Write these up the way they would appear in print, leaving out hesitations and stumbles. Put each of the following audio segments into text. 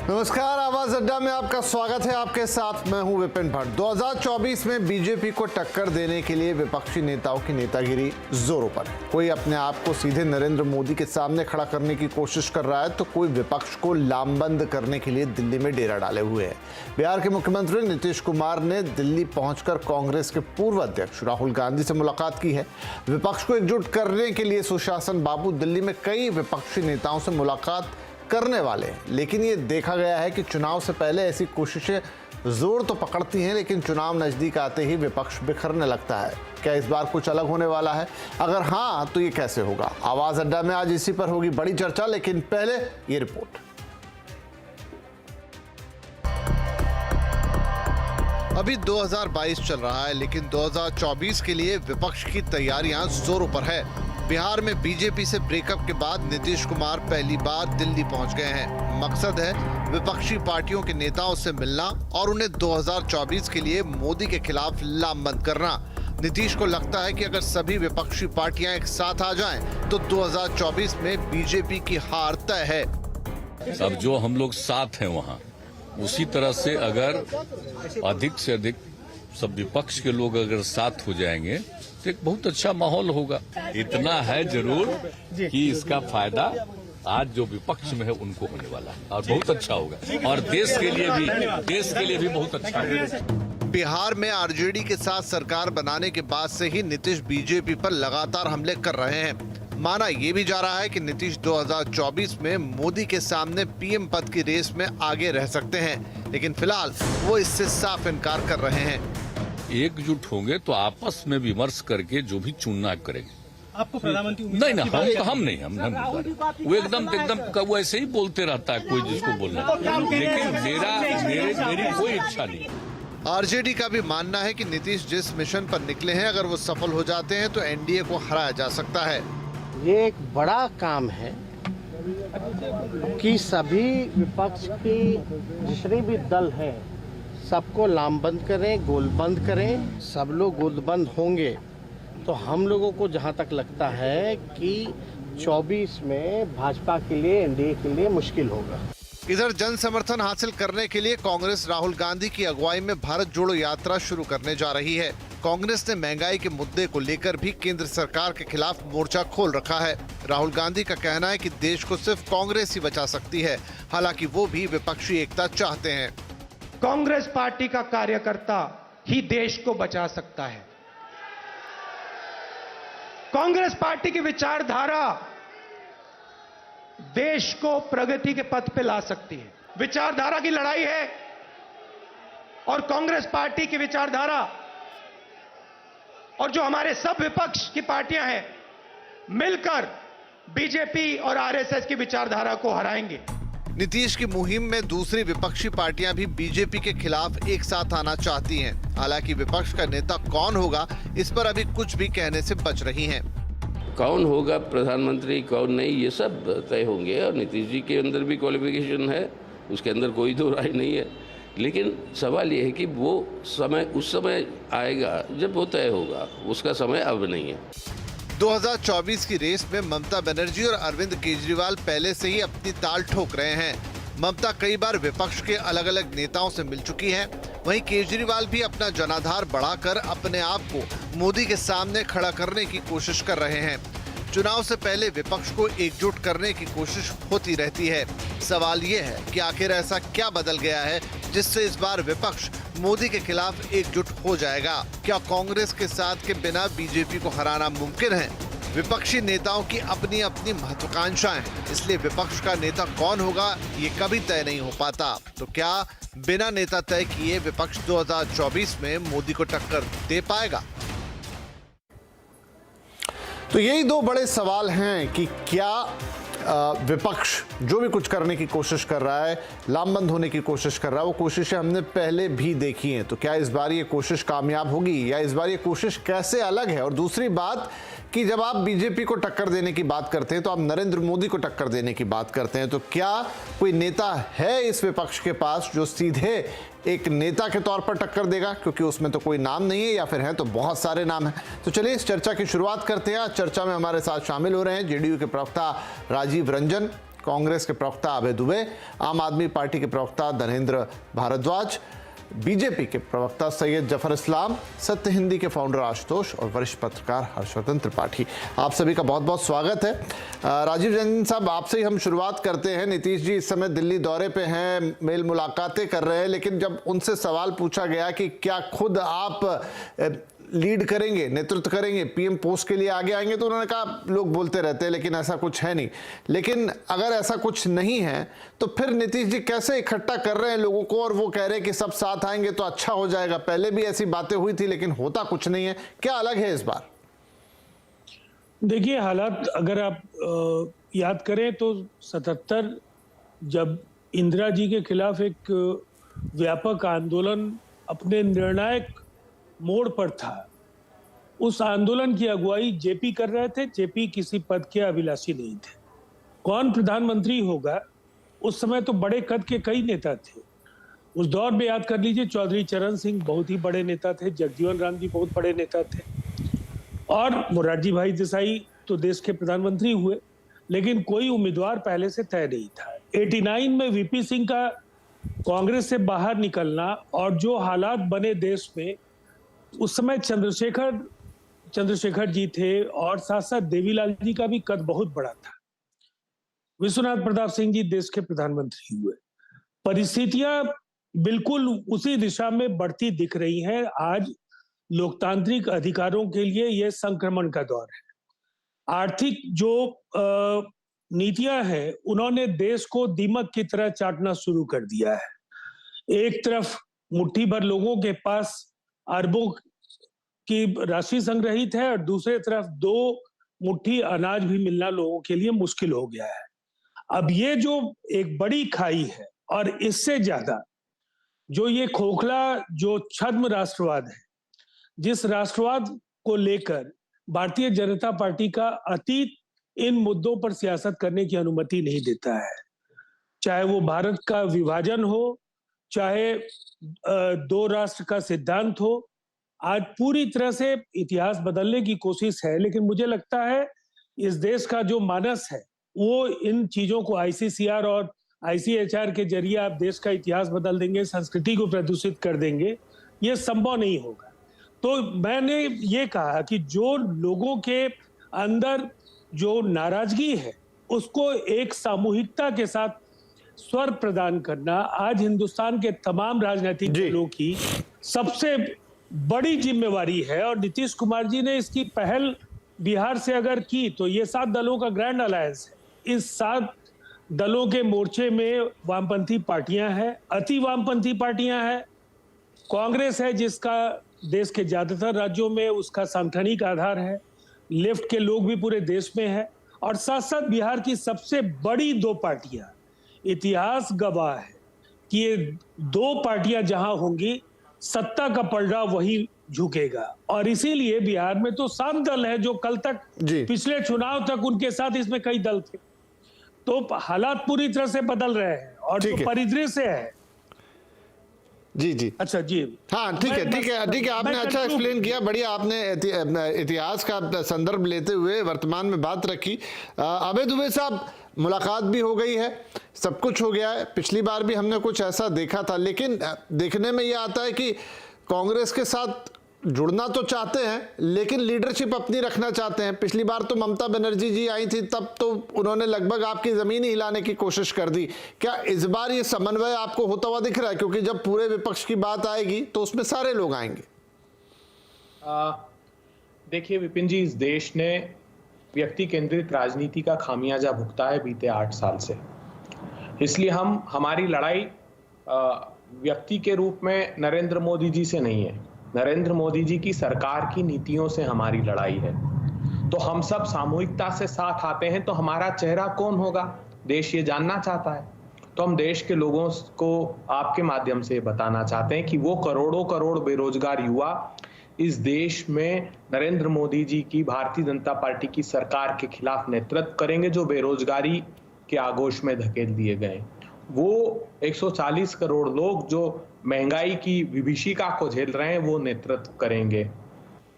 नमस्कार, आवाज अड्डा में आपका स्वागत है। आपके साथ मैं हूं विपिन भट्ट। 2024 में बीजेपी को टक्कर देने के लिए विपक्षी नेताओं की नेतागिरी जोरों पर है। कोई अपने आप को सीधे नरेंद्र मोदी के सामने खड़ा करने की कोशिश कर रहा है तो कोई विपक्ष को लामबंद करने के लिए दिल्ली में डेरा डाले हुए है। बिहार के मुख्यमंत्री नीतीश कुमार ने दिल्ली पहुंचकर कांग्रेस के पूर्व अध्यक्ष राहुल गांधी से मुलाकात की है। विपक्ष को एकजुट करने के लिए सुशासन बाबू दिल्ली में कई विपक्षी नेताओं से मुलाकात करने वाले हैं, लेकिन ये देखा गया है कि चुनाव से पहले ऐसी कोशिशें जोर तो पकड़ती हैं, लेकिन चुनाव नजदीक आते ही विपक्ष बिखरने लगता है। क्या इस बार कुछ अलग होने वाला है? अगर हाँ, तो ये कैसे होगा? आवाज अड्डा में आज इसी पर होगी बड़ी चर्चा, लेकिन पहले ये रिपोर्ट। अभी 2022 चल रहा है, लेकिन 2024 के लिए विपक्ष की तैयारियां जोरों पर है। बिहार में बीजेपी से ब्रेकअप के बाद नीतीश कुमार पहली बार दिल्ली पहुंच गए हैं। मकसद है विपक्षी पार्टियों के नेताओं से मिलना और उन्हें 2024 के लिए मोदी के खिलाफ लामबंद करना। नीतीश को लगता है कि अगर सभी विपक्षी पार्टियां एक साथ आ जाएं, तो 2024 में बीजेपी की हार तय है। अब जो हम लोग साथ हैं वहाँ, उसी तरह से अगर अधिक से अधिक सब विपक्ष के लोग अगर साथ हो जाएंगे तो एक बहुत अच्छा माहौल होगा। इतना है जरूर कि इसका फायदा आज जो विपक्ष में है उनको होने वाला है और बहुत अच्छा होगा, और देश के लिए भी बहुत अच्छा होगा। बिहार में आरजेडी के साथ सरकार बनाने के बाद से ही नीतीश बीजेपी पर लगातार हमले कर रहे हैं। माना ये भी जा रहा है कि नीतीश 2024 में मोदी के सामने पीएम पद की रेस में आगे रह सकते हैं, लेकिन फिलहाल वो इससे साफ इनकार कर रहे हैं। एकजुट होंगे तो आपस में विमर्श करके जो भी चुनना करेंगे। आपको प्रधानमंत्री नहीं ना, हम नहीं वो एकदम वो ऐसे ही बोलते रहता है कोई जिसको बोलना, लेकिन मेरी कोई इच्छा नहीं। आरजेडी का भी मानना है कि नीतीश जिस मिशन पर निकले हैं, अगर वो सफल हो जाते हैं तो एनडीए को हराया जा सकता है। ये एक बड़ा काम है कि सभी विपक्ष की जितने भी दल है सबको लामबंद करें, गोलबंद करें। सब लोग गोलबंद होंगे तो हम लोगों को जहां तक लगता है कि 24 में भाजपा के लिए, एनडीए के लिए मुश्किल होगा। इधर जन समर्थन हासिल करने के लिए कांग्रेस राहुल गांधी की अगुवाई में भारत जोड़ो यात्रा शुरू करने जा रही है। कांग्रेस ने महंगाई के मुद्दे को लेकर भी केंद्र सरकार के खिलाफ मोर्चा खोल रखा है। राहुल गांधी का कहना है कि देश को सिर्फ कांग्रेस ही बचा सकती है, हालांकि वो भी विपक्षी एकता चाहते हैं। कांग्रेस पार्टी का कार्यकर्ता ही देश को बचा सकता है। कांग्रेस पार्टी की विचारधारा देश को प्रगति के पथ पे ला सकती है। विचारधारा की लड़ाई है और कांग्रेस पार्टी की विचारधारा और जो हमारे सब विपक्ष की पार्टियां हैं मिलकर बीजेपी और आरएसएस की विचारधारा को हराएंगे। नीतीश की मुहिम में दूसरी विपक्षी पार्टियां भी बीजेपी के खिलाफ एक साथ आना चाहती हैं। हालांकि विपक्ष का नेता कौन होगा, इस पर अभी कुछ भी कहने से बच रही हैं। कौन होगा प्रधानमंत्री, कौन नहीं, ये सब तय होंगे। और नीतीश जी के अंदर भी क्वालिफिकेशन है, उसके अंदर कोई दो राय नहीं है। लेकिन सवाल ये है कि वो समय उस समय आएगा जब वो तय होगा, उसका समय अब नहीं है। 2024 की रेस में ममता बनर्जी और अरविंद केजरीवाल पहले से ही अपनी ताल ठोक रहे हैं। ममता कई बार विपक्ष के अलग अलग नेताओं से मिल चुकी हैं। वहीं केजरीवाल भी अपना जनाधार बढ़ाकर अपने आप को मोदी के सामने खड़ा करने की कोशिश कर रहे हैं। चुनाव से पहले विपक्ष को एकजुट करने की कोशिश होती रहती है। सवाल ये है कि आखिर ऐसा क्या बदल गया है जिससे इस बार विपक्ष मोदी के खिलाफ एकजुट हो जाएगा? क्या कांग्रेस के साथ के बिना बीजेपी को हराना मुमकिन है? विपक्षी नेताओं की अपनी अपनी महत्वाकांक्षाएं हैं, इसलिए विपक्ष का नेता कौन होगा ये कभी तय नहीं हो पाता। तो क्या बिना नेता तय किए विपक्ष 2024 में मोदी को टक्कर दे पाएगा? तो यही दो बड़े सवाल हैं कि क्या विपक्ष जो भी कुछ करने की कोशिश कर रहा है, लामबंद होने की कोशिश कर रहा है, वो कोशिशें हमने पहले भी देखी हैं। तो क्या इस बार ये कोशिश कामयाब होगी या इस बार ये कोशिश कैसे अलग है? और दूसरी बात कि जब आप बीजेपी को टक्कर देने की बात करते हैं तो आप नरेंद्र मोदी को टक्कर देने की बात करते हैं, तो क्या कोई नेता है इस विपक्ष के पास जो सीधे एक नेता के तौर पर टक्कर देगा? क्योंकि उसमें तो कोई नाम नहीं है, या फिर है तो बहुत सारे नाम हैं। तो चलिए इस चर्चा की शुरुआत करते हैं। चर्चा में हमारे साथ शामिल हो रहे हैं जेडीयू के प्रवक्ता राजीव रंजन, कांग्रेस के प्रवक्ता अभय दुबे, आम आदमी पार्टी के प्रवक्ता धर्मेंद्र भारद्वाज, बीजेपी के प्रवक्ता सैयद जफर इस्लाम, सत्य हिंदी के फाउंडर आशुतोष और वरिष्ठ पत्रकार हर्षवर्धन त्रिपाठी। आप सभी का बहुत बहुत स्वागत है। राजीव रंजन साहब, आपसे ही हम शुरुआत करते हैं। नीतीश जी इस समय दिल्ली दौरे पे हैं, मेल मुलाकातें कर रहे हैं, लेकिन जब उनसे सवाल पूछा गया कि क्या खुद आप लीड करेंगे, नेतृत्व करेंगे, पीएम पोस्ट के लिए आगे आएंगे, तो उन्होंने कहा लोग बोलते रहते हैं लेकिन ऐसा कुछ है नहीं। लेकिन अगर ऐसा कुछ नहीं है तो फिर नीतीश जी कैसे इकट्ठा कर रहे हैं लोगों को, और वो कह रहे हैं कि सब साथ आएंगे तो अच्छा हो जाएगा। पहले भी ऐसी बातें हुई थी लेकिन होता कुछ नहीं है, क्या अलग है इस बार? देखिए, हालात अगर आप याद करें तो 77 जब इंदिरा जी के खिलाफ एक व्यापक आंदोलन अपने निर्णायक मोड़ पर था, उस आंदोलन की अगुवाई जेपी कर रहे थे। जेपी किसी पद के अभिलाषी नहीं थे। कौन प्रधानमंत्री होगा, उस समय तो बड़े कद के कई नेता थे। उस दौर में याद कर लीजिए, चौधरी चरण सिंह बहुत ही बड़े नेता थे, जगजीवन राम जी बहुत बड़े नेता थे, और मोरारजी भाई देसाई तो देश के प्रधानमंत्री हुए, लेकिन कोई उम्मीदवार पहले से तय नहीं था। 89 में वीपी सिंह का कांग्रेस से बाहर निकलना और जो हालात बने देश में, उस समय चंद्रशेखर जी थे और साथ साथ देवीलाल जी का भी कद बहुत बड़ा था। विश्वनाथ प्रताप सिंह जी देश के प्रधानमंत्री हुए। परिस्थितियां बिल्कुल उसी दिशा में बढ़ती दिख रही हैं। आज लोकतांत्रिक अधिकारों के लिए यह संक्रमण का दौर है। आर्थिक जो नीतियां हैं, उन्होंने देश को दीमक की तरह चाटना शुरू कर दिया है। एक तरफ मुट्ठी भर लोगों के पास अरबों की राशि संग्रहित है और दूसरे तरफ 2 मुट्ठी अनाज भी मिलना लोगों के लिए मुश्किल हो गया है। अब ये जो एक बड़ी खाई है, और इससे ज्यादा जो ये खोखला जो छद्म राष्ट्रवाद है, जिस राष्ट्रवाद को लेकर भारतीय जनता पार्टी का अतीत इन मुद्दों पर सियासत करने की अनुमति नहीं देता है। चाहे वो भारत का विभाजन हो, चाहे 2 राष्ट्र का सिद्धांत हो, आज पूरी तरह से इतिहास बदलने की कोशिश है। लेकिन मुझे लगता है इस देश का जो मानस है, वो इन चीजों को आईसीसीआर और आईसीएचआर के जरिए आप देश का इतिहास बदल देंगे, संस्कृति को प्रदूषित कर देंगे, ये संभव नहीं होगा। तो मैंने ये कहा कि जो लोगों के अंदर जो नाराजगी है, उसको एक सामूहिकता के साथ स्वर प्रदान करना आज हिंदुस्तान के तमाम राजनीतिक दलों की सबसे बड़ी जिम्मेवारी है। और नीतीश कुमार जी ने इसकी पहल बिहार से अगर की तो ये 7 दलों का ग्रैंड अलायंस है। इस 7 दलों के मोर्चे में वामपंथी पार्टियां हैं, अति वामपंथी पार्टियां हैं, कांग्रेस है जिसका देश के ज्यादातर राज्यों में उसका सांगठनिक आधार है, लेफ्ट के लोग भी पूरे देश में है, और साथ साथ बिहार की सबसे बड़ी 2 पार्टियां। इतिहास गवाह है कि ये 2 पार्टियां जहां होंगी, सत्ता का पलड़ा वही झुकेगा। और इसीलिए बिहार में तो 7 दल है जो कल तक, पिछले चुनाव तक उनके साथ इसमें कई दल थे। तो हालात पूरी तरह से बदल रहे हैं और जो परिदृश्य है। जी अच्छा जी, हाँ, ठीक है, आपने अच्छा एक्सप्लेन किया, बढ़िया। आपने इतिहास का संदर्भ लेते हुए वर्तमान में बात रखी। अभय दुबे साहब, मुलाकात भी हो गई है, सब कुछ हो गया है। पिछली बार भी हमने कुछ ऐसा देखा था, लेकिन देखने में यह आता है कि कांग्रेस के साथ जुड़ना तो चाहते हैं लेकिन लीडरशिप अपनी रखना चाहते हैं। पिछली बार तो ममता बनर्जी जी आई थी, तब तो उन्होंने लगभग आपकी जमीन ही हिलाने की कोशिश कर दी। क्या इस बार ये समन्वय आपको होता हुआ दिख रहा है? क्योंकि जब पूरे विपक्ष की बात आएगी तो उसमें सारे लोग आएंगे। देखिए विपिन जी, इस देश ने व्यक्ति केंद्रित राजनीति का खामियाजा भुगता है बीते 8 साल से। इसलिए हमारी लड़ाई व्यक्ति के रूप में नरेंद्र मोदी जी से नहीं है, नरेंद्र मोदी जी की सरकार की नीतियों से हमारी लड़ाई है। तो हम सब सामूहिकता से साथ आते हैं, तो हमारा चेहरा कौन होगा, देश ये जानना चाहता है। तो हम देश के लोगों को आपके माध्यम से बताना चाहते हैं कि वो करोड़ों करोड़ बेरोजगार युवा इस देश में नरेंद्र मोदी जी की भारतीय जनता पार्टी की सरकार के खिलाफ नेतृत्व करेंगे, जो बेरोजगारी के आगोश में धकेल दिए गए। वो 140 करोड़ लोग जो महंगाई की विभीषिका को झेल रहे हैं, वो नेतृत्व करेंगे।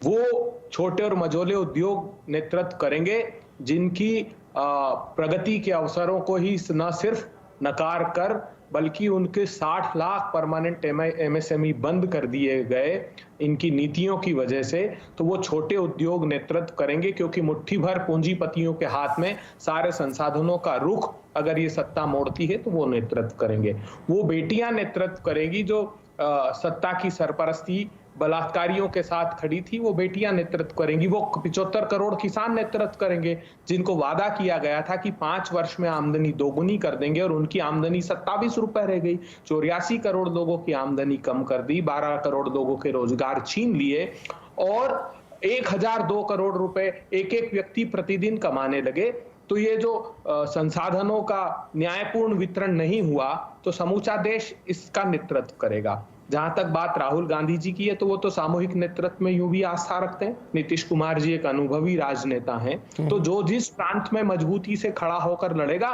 वो छोटे और मझोले उद्योग नेतृत्व करेंगे जिनकी प्रगति के अवसरों को ही न सिर्फ नकार कर बल्कि उनके 60 लाख परमानेंट एमएसएमई बंद कर दिए गए इनकी नीतियों की वजह से, तो वो छोटे उद्योग नेतृत्व करेंगे, क्योंकि मुट्ठी भर पूंजीपतियों के हाथ में सारे संसाधनों का रुख अगर ये सत्ता मोड़ती है तो वो नेतृत्व करेंगे। वो बेटियां नेतृत्व करेंगी जो सत्ता की सरपरस्ती बलात्कारियों के साथ खड़ी थी, वो बेटियां नेतृत्व करेंगी। वो 75 करोड़ किसान नेतृत्व करेंगे जिनको वादा किया गया था कि 5 वर्ष में आमदनी दोगुनी कर देंगे और उनकी आमदनी 27 रुपए रह गई। 84 करोड़ लोगों की आमदनी कम कर दी, 12 करोड़ लोगों के रोजगार छीन लिए और 1002 करोड़ रुपए एक एक व्यक्ति प्रतिदिन कमाने लगे। तो ये जो संसाधनों का न्यायपूर्ण वितरण नहीं हुआ तो समूचा देश इसका नेतृत्व करेगा। जहां तक बात राहुल गांधी जी की है तो वो तो सामूहिक नेतृत्व में यूं भी आस्था रखते हैं। नीतीश कुमार जी एक अनुभवी राजनेता हैं, तो जो जिस प्रांत में मजबूती से खड़ा होकर लड़ेगा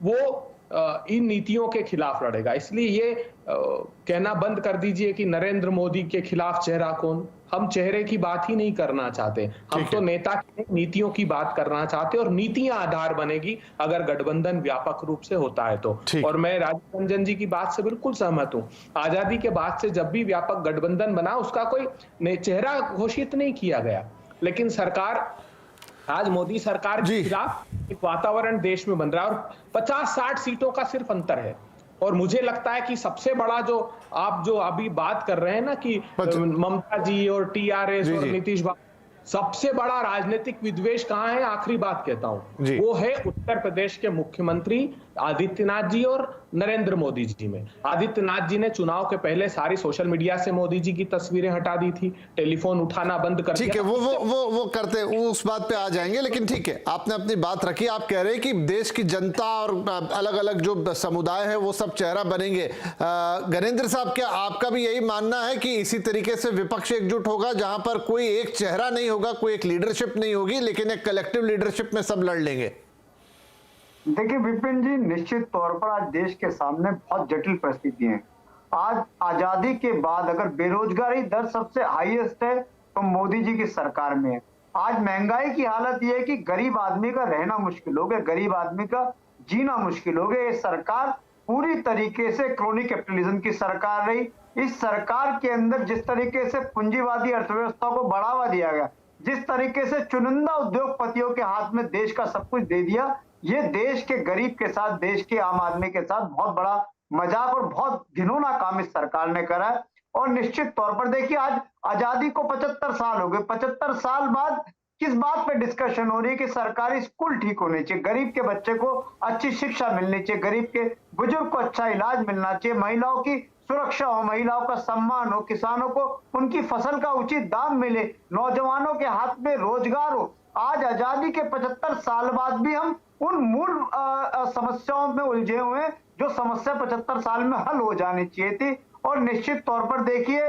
वो इन नीतियों के खिलाफ लड़ेगा। इसलिए ये कहना बंद कर दीजिए कि नरेंद्र मोदी के खिलाफ चेहरा कौन। हम चेहरे की बात ही नहीं करना चाहते, हम तो नेता की नीतियों की बात करना चाहते और नीतियां आधार बनेगी अगर गठबंधन व्यापक रूप से होता है तो। और मैं राजीव रंजन जी की बात से बिल्कुल सहमत हूं। आजादी के बाद से जब भी व्यापक गठबंधन बना उसका कोई चेहरा घोषित नहीं किया गया, लेकिन सरकार आज मोदी सरकार के खिलाफ एक वातावरण देश में बन रहा है और 50-60 सीटों का सिर्फ अंतर है। और मुझे लगता है कि सबसे बड़ा जो आप जो अभी बात कर रहे हैं ना कि ममता जी और टीआरएस और नीतीश बाबू, सबसे बड़ा राजनीतिक विद्वेष कहां है, आखिरी बात कहता हूं, वो है उत्तर प्रदेश के मुख्यमंत्री आदित्यनाथ जी और नरेंद्र मोदी जी में। आदित्यनाथ जी ने चुनाव के पहले सारी सोशल मीडिया से मोदी जी की तस्वीरें हटा दी थी, टेलीफोन उठाना बंद कर दिया। ठीक है, वो करते, वो उस बात पे आ जाएंगे, लेकिन ठीक है, आपने अपनी बात रखी। आप कह रहे हैं कि देश की जनता और अलग अलग जो समुदाय है वो सब चेहरा बनेंगे। गणेंद्र साहब, क्या आपका भी यही मानना है कि इसी तरीके से विपक्ष एकजुट होगा, जहां पर कोई एक चेहरा नहीं होगा, कोई एक लीडरशिप नहीं होगी, लेकिन एक कलेक्टिव लीडरशिप में सब लड़ लेंगे? देखिए विपिन जी, निश्चित तौर पर आज देश के सामने बहुत जटिल परिस्थिति है। आज आजादी के बाद अगर बेरोजगारी दर सबसे हाईएस्ट है तो मोदी जी की सरकार में है। आज महंगाई की हालत यह है कि गरीब आदमी का रहना मुश्किल हो गया, गरीब आदमी का जीना मुश्किल हो गया। ये सरकार पूरी तरीके से क्रोनी कैपिटलिज्म की सरकार रही। इस सरकार के अंदर जिस तरीके से पूंजीवादी अर्थव्यवस्था को बढ़ावा दिया गया, जिस तरीके से चुनिंदा उद्योगपतियों के हाथ में देश का सब कुछ दे दिया, ये देश के गरीब के साथ, देश के आम आदमी के साथ बहुत बड़ा मजाक और बहुत घिनौना काम इस सरकार ने करा है। और निश्चित तौर पर देखिए, आज आजादी को 75 साल हो गए। 75 साल बाद किस बात पे डिस्कशन हो रही है कि सरकारी स्कूल ठीक होने चाहिए, गरीब के बच्चे को अच्छी शिक्षा मिलनी चाहिए, गरीब के बुजुर्ग को अच्छा इलाज मिलना चाहिए, महिलाओं की सुरक्षा हो, महिलाओं का सम्मान हो, किसानों को उनकी फसल का उचित दाम मिले, नौजवानों के हाथ में रोजगार हो। आज आजादी के 75 साल बाद भी हम उन मूल समस्याओं में उलझे हुए हैं जो समस्या 75 साल में हल हो जानी चाहिए थी। और निश्चित तौर पर देखिए,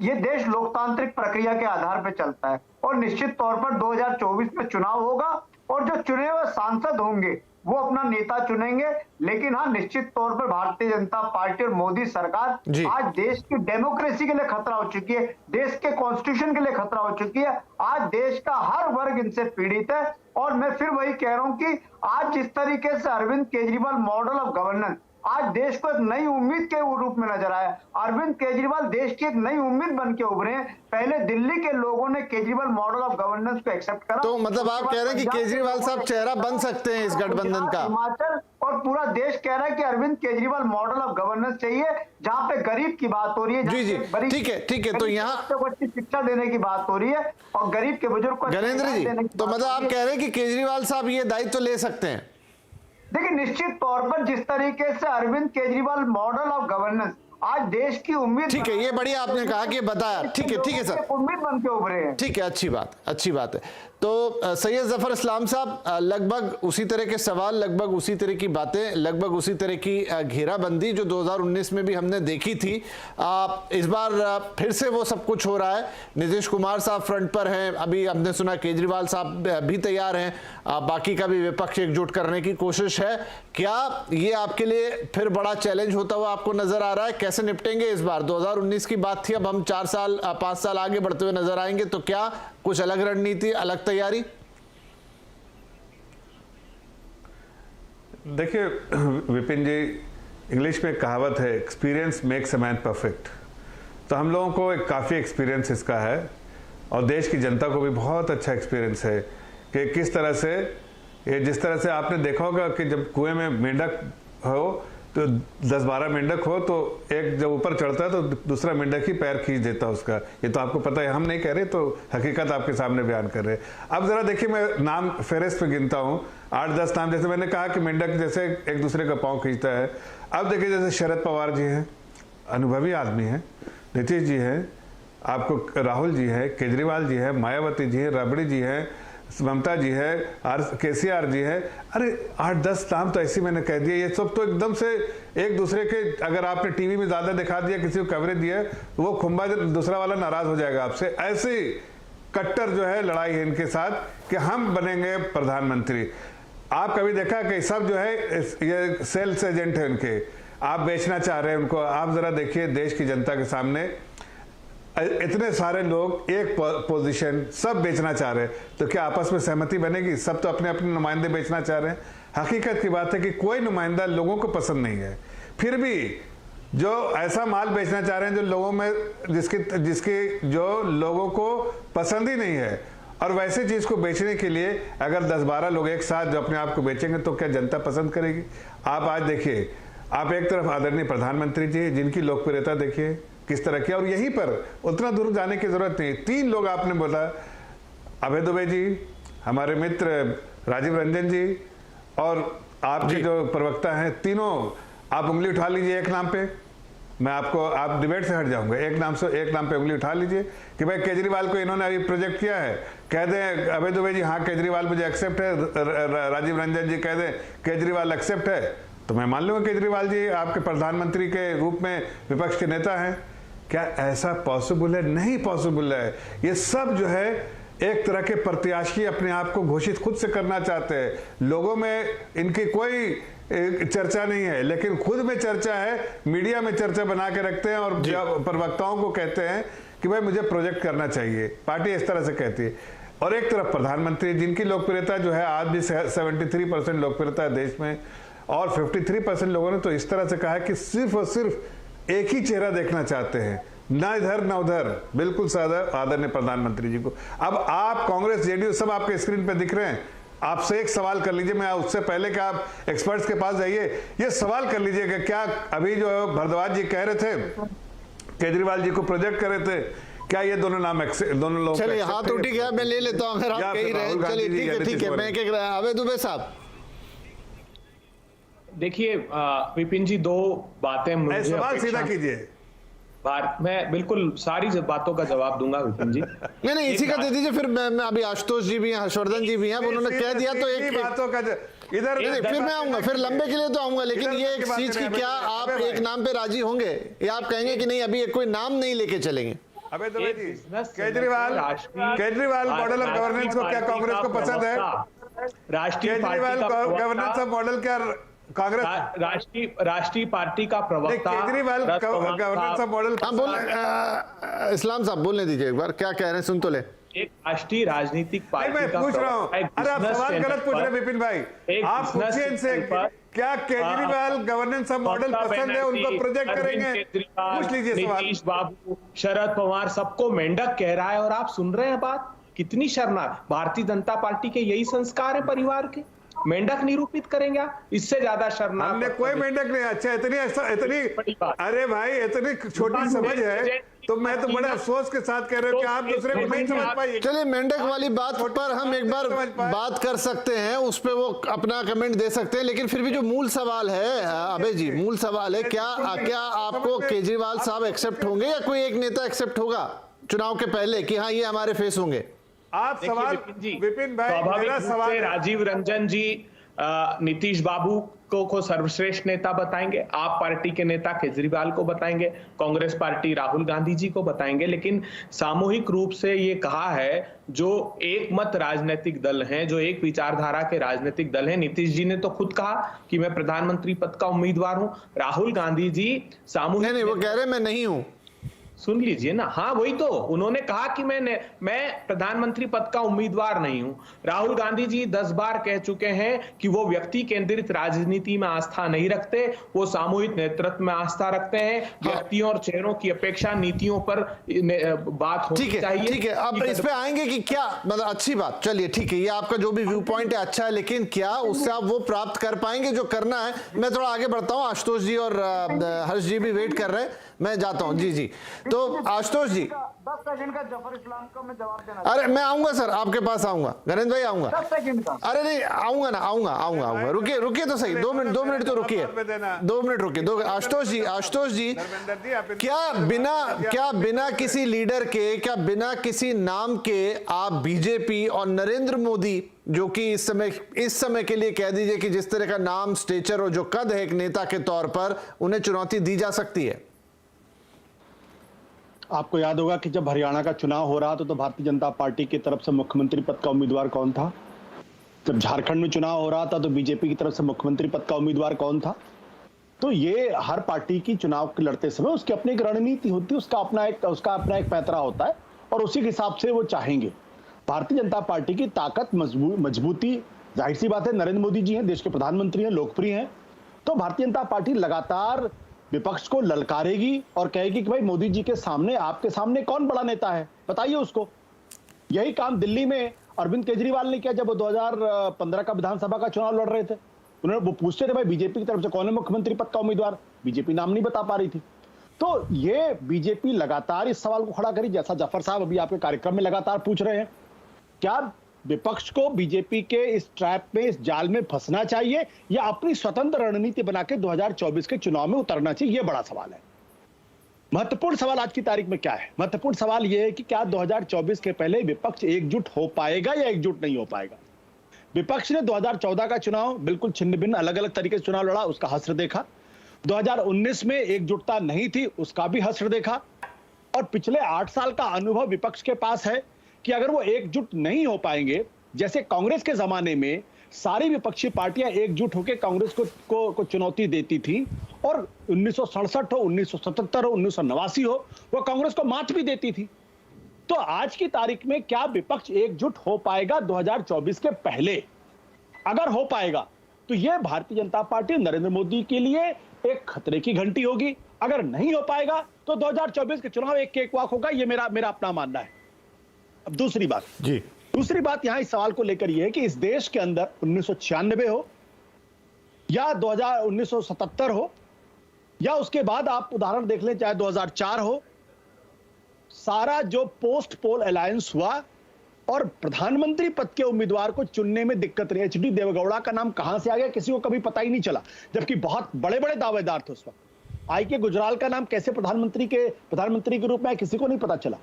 ये देश लोकतांत्रिक प्रक्रिया के आधार पर चलता है और निश्चित तौर पर 2024 में चुनाव होगा और जो चुने हुए सांसद होंगे वो अपना नेता चुनेंगे। लेकिन हाँ, निश्चित तौर पर भारतीय जनता पार्टी और मोदी सरकार आज देश की डेमोक्रेसी के लिए खतरा हो चुकी है, देश के कॉन्स्टिट्यूशन के लिए खतरा हो चुकी है। आज देश का हर वर्ग इनसे पीड़ित है। और मैं फिर वही कह रहा हूं कि आज जिस तरीके से Arvind Kejriwal model of governance आज देश को एक नई उम्मीद के रूप में नजर आया। अरविंद केजरीवाल देश की एक नई उम्मीद बन के उभरे हैं। पहले दिल्ली के लोगों ने केजरीवाल मॉडल ऑफ गवर्नेंस को एक्सेप्ट करा। तो मतलब आप कह रहे हैं कि केजरीवाल साहब चेहरा बन सकते हैं इस गठबंधन का? हिमाचल और पूरा देश कह रहा है कि Arvind Kejriwal model of governance चाहिए, जहां पे गरीब की बात हो रही है। जी, ठीक है। तो यहाँ अच्छी शिक्षा देने की बात हो रही है और गरीब के बुजुर्ग को। गणेंद्र जी, तो मतलब आप कह रहे हैं कि केजरीवाल साहब ये दायित्व ले सकते हैं? देखिए, निश्चित तौर पर जिस तरीके से Arvind Kejriwal model of governance आज देश की उम्मीद, ठीक है, ये बढ़िया आपने कहा कि बताया। ठीक है सर, उम्मीद बन के उभरे हैं। ठीक है, अच्छी बात है। तो सैयद जफर इस्लाम साहब, लगभग उसी तरह के सवाल, लगभग उसी तरह की बातें, लगभग उसी तरह की घेराबंदी जो 2019 में भी हमने देखी थी, इस बार फिर से वो सब कुछ हो रहा है। नीतीश कुमार साहब फ्रंट पर हैं, अभी हमने सुना केजरीवाल साहब भी तैयार हैं, बाकी का भी विपक्ष एकजुट करने की कोशिश है। क्या ये आपके लिए फिर बड़ा चैलेंज होता हुआ आपको नजर आ रहा है? कैसे निपटेंगे इस बार? 2019 की बात थी, अब हम 5 साल आगे बढ़ते हुए नजर आएंगे, तो क्या कुछ अलग रणनीति, अलग तैयारी? देखिए विपिन जी, इंग्लिश में कहावत है, experience makes a man perfect. तो हम लोगों को एक काफ़ी एक्सपीरियंस इसका है और देश की जनता को भी बहुत अच्छा एक्सपीरियंस है कि किस तरह से ये, जिस तरह से आपने देखा होगा कि जब कुएं में मेंढक हो तो 10-12 मेंढक हो तो एक जब ऊपर चढ़ता है तो दूसरा मेंढक ही पैर खींच देता है उसका। ये तो आपको पता है, हम नहीं कह रहे, तो हकीकत आपके सामने बयान कर रहे हैं। अब जरा देखिए, मैं नाम फेहरिस्त पे गिनता हूँ 8-10 नाम। जैसे मैंने कहा कि मेंढक जैसे एक दूसरे का पाँव खींचता है। अब देखिए जैसे शरद पवार जी हैं, अनुभवी आदमी हैं, नीतीश जी हैं, आपको राहुल जी है, केजरीवाल जी है, मायावती जी है, राबड़ी जी है, ममता जी है, केसीआर जी है। अरे 8-10 नाम तो ऐसे मैंने कह दिए। ये सब तो एकदम से एक दूसरे के, अगर आपने टीवी में ज्यादा दिखा दिया, किसी को कवरेज दिया, तो वो खुम्बा दूसरा वाला नाराज हो जाएगा आपसे। ऐसी कट्टर जो है लड़ाई है इनके साथ कि हम बनेंगे प्रधानमंत्री। आप कभी देखा कि सब जो है ये सेल्स एजेंट है उनके, आप बेचना चाह रहे हैं उनको। आप जरा देखिए देश की जनता के सामने इतने सारे लोग एक पोजीशन सब बेचना चाह रहे हैं, तो क्या आपस में सहमति बनेगी? सब तो अपने अपने नुमाइंदे बेचना चाह रहे हैं। हकीकत की बात है कि कोई नुमाइंदा लोगों को पसंद नहीं है। फिर भी जो ऐसा माल बेचना चाह रहे हैं जो लोगों में जिसकी जो लोगों को पसंद ही नहीं है, और वैसे चीज को बेचने के लिए अगर 10-12 लोग एक साथ जो अपने आप को बेचेंगे तो क्या जनता पसंद करेगी? आप आज देखिए, आप एक तरफ आदरणीय प्रधानमंत्री जी जिनकी लोकप्रियता देखिए किस तरह की, और यहीं पर उतना दूर जाने की जरूरत नहीं। 3 लोग आपने बोला, अभय दुबे जी, हमारे मित्र राजीव रंजन जी, और आपके जो प्रवक्ता हैं, तीनों आप उंगली उठा लीजिए एक नाम पे। मैं आपको, आप डिबेट से हट जाऊंगा, एक नाम पे उंगली उठा लीजिए कि भाई केजरीवाल को इन्होंने अभी प्रोजेक्ट किया है। कह दें अभय दुबे जी हाँ केजरीवाल मुझे एक्सेप्ट है, राजीव रंजन जी कह दें केजरीवाल एक्सेप्ट है, तो मैं मान लूंगा केजरीवाल जी आपके प्रधानमंत्री के रूप में विपक्ष के नेता हैं। क्या ऐसा पॉसिबल है? नहीं पॉसिबल है। ये सब जो है एक तरह के प्रत्याशी अपने आप को घोषित खुद से करना चाहते हैं। लोगों में इनकी कोई चर्चा नहीं है, लेकिन खुद में चर्चा है, मीडिया में चर्चा बना के रखते हैं और प्रवक्ताओं को कहते हैं कि भाई मुझे प्रोजेक्ट करना चाहिए। पार्टी इस तरह से कहती है। और एक तरफ प्रधानमंत्री जिनकी लोकप्रियता जो है आज भी 73% लोकप्रियता है देश में, और 53% लोगों ने तो इस तरह से कहा है कि सिर्फ और सिर्फ एक ही चेहरा देखना चाहते हैं, ना इधर ना उधर, बिल्कुल सादा आदरणीय प्रधानमंत्री जी को। अब आप कांग्रेस जेडीयू सब आपके स्क्रीन पे दिख रहे हैं। आपसे एक सवाल कर लीजिए, मैं उससे पहले कि आप एक्सपर्ट्स के पास जाइए, ये सवाल कर लीजिएगा, क्या अभी जो भारद्वाज जी कह रहे थे केजरीवाल जी को प्रोजेक्ट कर रहे थे, क्या ये दोनों नाम दोनों लोग? चलिए हाथ उठी गया, मैं ले लेता हूं अगर आप कह रहे हैं। चलिए ठीक है, मैं कह रहा अभय दुबे साहब। देखिए विपिन जी, 2 बातें मुझे सवाल सीधा कीजिए। मैं बिल्कुल सारी बातों का जवाब दूंगा विपिन जी। नहीं इसी का दे दीजिए, फिर मैं अभी आशुतोष जी भी हैं, हर्षवर्धन जी भी हैं, उन्होंने कह दिया तो एक बातों का इधर फिर मैं आऊंगा, फिर लंबे के लिए तो आऊंगा, लेकिन ये एक चीज की क्या आप एक नाम पे राजी होंगे या आप कहेंगे कि नहीं अभी कोई नाम नहीं लेके चलेंगे? अबे तो केजरीवाल मॉडल ऑफ गवर्नेंस को क्या कांग्रेस को पसंद है? राष्ट्रीय गवर्नेंस ऑफ मॉडल क्या कांग्रेस राष्ट्रीय पार्टी का प्रवक्ता केजरीवाल गवर्नेंस ऑफ मॉडल? इस्लाम साहब बोलने दीजिए एक बार, क्या कह रहे हैं सुन तो ले। एक राष्ट्रीय राजनीतिक पार्टी मैं पूछ रहा हूँ, अरे आप सवाल गलत पूछ रहे विपिन भाई, आप पूछिए इनसे क्या केजरीवाल गवर्नेंस ऑफ मॉडल पसंद है, उनको प्रोजेक्ट करेंगे? पूछ लीजिए सवाल। नीतीश बाबू, शरद पवार सबको मेंढक कह रहा है और आप सुन रहे हैं बात। कितनी शर्मनाक। भारतीय जनता पार्टी के यही संस्कार है परिवार के, मेंढक निरूपित करेंगे आप? इससे ज्यादा शर्मनाक हमने कोई मेंढक नहीं। अच्छा इतनी अरे भाई इतनी छोटी समझ है तो मैं तो बड़े अफसोस के साथ कह रहा हूँ कि आप दूसरे को नहीं समझ पाइए। चलिए मेंढक वाली बात पर हम एक बार बात कर सकते हैं, उस पे वो अपना कमेंट दे सकते हैं, लेकिन फिर भी जो मूल सवाल है अभय जी, मूल सवाल है क्या आपको केजरीवाल साहब एक्सेप्ट होंगे या कोई एक नेता एक्सेप्ट होगा चुनाव के पहले कि हाँ ये हमारे फेस होंगे? आप सवाल विपिन भाई, मेरा सवाल राजीव रंजन जी नीतीश बाबू को सर्वश्रेष्ठ नेता बताएंगे, आप पार्टी के नेता केजरीवाल को बताएंगे, कांग्रेस पार्टी राहुल गांधी जी को बताएंगे, लेकिन सामूहिक रूप से ये कहा है जो एक मत राजनीतिक दल हैं, जो एक विचारधारा के राजनीतिक दल हैं। नीतीश जी ने तो खुद कहा कि मैं प्रधानमंत्री पद का उम्मीदवार हूं। राहुल गांधी जी सामूहिक नहीं वो कह रहे मैं नहीं हूं। सुन लीजिए ना। हाँ वही तो, उन्होंने कहा कि मैं प्रधानमंत्री पद का उम्मीदवार नहीं हूं। राहुल गांधी जी 10 बार कह चुके हैं कि वो व्यक्ति केंद्रित राजनीति में आस्था नहीं रखते, वो सामूहिक नेतृत्व में आस्था रखते हैं। व्यक्तियों और चेहरों की अपेक्षा नीतियों पर बात होनी चाहिए। ठीक है, अब इस पे आएंगे कि क्या मतलब अच्छी बात, चलिए ठीक है, ये आपका जो भी व्यू पॉइंट है अच्छा है, लेकिन क्या उससे आप वो प्राप्त कर पाएंगे जो करना है? मैं थोड़ा आगे बढ़ता हूं, आशुतोष जी और हर्ष जी भी वेट कर रहे हैं, मैं जाता हूं। जी तो आशुतोष जी 10 सेकंड का जफर इस्लाम को मैं जवाब देना। अरे मैं आऊंगा सर, आपके पास आऊंगा, नरेंद्र भाई आऊंगा। 10 सेकंड का। अरे नहीं आऊंगा ना, आऊंगा। रुकिए तो सही, 2 मिनट तो रुकिए, 2 मिनट रुकिए। आशुतोष जी क्या बिना किसी लीडर के, क्या बिना किसी नाम के आप बीजेपी और नरेंद्र मोदी, जो कि इस समय के लिए कह दीजिए कि जिस तरह का नाम, स्टेचर और जो कद है एक नेता के तौर पर, उन्हें चुनौती दी जा सकती है? आपको याद होगा कि जब हरियाणा का चुनाव हो रहा था तो भारतीय जनता पार्टी की तरफ से मुख्यमंत्री पद का उम्मीदवार कौन था? जब झारखंड में चुनाव हो रहा था तो बीजेपी की तरफ से मुख्यमंत्री पद का उम्मीदवार कौन था? तो ये हर पार्टी की चुनाव के लड़ते समय उसकी अपनी एक रणनीति होती है, उसका अपना एक पैतरा होता है और उसी के हिसाब से वो चाहेंगे। भारतीय जनता पार्टी की ताकत, मजबूती, जाहिर सी बात है नरेंद्र मोदी जी हैं, देश के प्रधानमंत्री हैं, लोकप्रिय हैं, तो भारतीय जनता पार्टी लगातार विपक्ष को ललकारेगी और कहेगी कि भाई मोदी जी के सामने, आपके सामने कौन बड़ा नेता है, बताइए उसको। यही काम दिल्ली में अरविंद केजरीवाल ने किया जब वो 2015 का विधानसभा का चुनाव लड़ रहे थे। वो पूछते थे भाई बीजेपी की तरफ से कौन है मुख्यमंत्री पद का उम्मीदवार, बीजेपी नाम नहीं बता पा रही थी। तो ये बीजेपी लगातार इस सवाल को खड़ा करी, जैसा जफर साहब अभी आपके कार्यक्रम में लगातार पूछ रहे हैं, क्या विपक्ष को बीजेपी के इस ट्रैप में, इस जाल में फंसना चाहिए या अपनी स्वतंत्र रणनीति बना के 2024 के चुनाव में उतरना चाहिए? यह बड़ा सवाल है। महत्वपूर्ण सवाल आज की तारीख में क्या है? महत्वपूर्ण सवाल यह है कि क्या 2024 के पहले विपक्ष एकजुट हो पाएगा या एकजुट नहीं हो पाएगा? विपक्ष ने 2014 का चुनाव बिल्कुल छिन्न भिन्न अलग अलग तरीके से चुनाव लड़ा, उसका हश्र देखा। 2019 में एकजुटता नहीं थी, उसका भी हश्र देखा। और पिछले 8 साल का अनुभव विपक्ष के पास है कि अगर वो एकजुट नहीं हो पाएंगे, जैसे कांग्रेस के जमाने में सारी विपक्षी पार्टियां एकजुट होकर कांग्रेस को चुनौती देती थी और 1967 हो, 1977 हो, 1989 हो, वो कांग्रेस को मात भी देती थी। तो आज की तारीख में क्या विपक्ष एकजुट हो पाएगा 2024 के पहले? अगर हो पाएगा तो यह भारतीय जनता पार्टी नरेंद्र मोदी के लिए एक खतरे की घंटी होगी। अगर नहीं हो पाएगा तो 2024 के चुनाव एक केकवाक होगा, यह मेरा अपना मानना है। अब दूसरी बात यहां इस सवाल को लेकर यह है कि इस देश के अंदर 1996 हो या 1977 हो या उसके बाद आप उदाहरण देख लें चाहे 2004 हो, सारा जो पोस्ट पोल अलायंस हुआ और प्रधानमंत्री पद के उम्मीदवार को चुनने में दिक्कत रही। एचडी देवेगौड़ा का नाम कहां से आ गया किसी को कभी पता ही नहीं चला, जबकि बहुत बड़े बड़े दावेदार थे उस वक्त। आई के गुजराल का नाम कैसे प्रधानमंत्री के रूप में आया किसी को नहीं पता चला।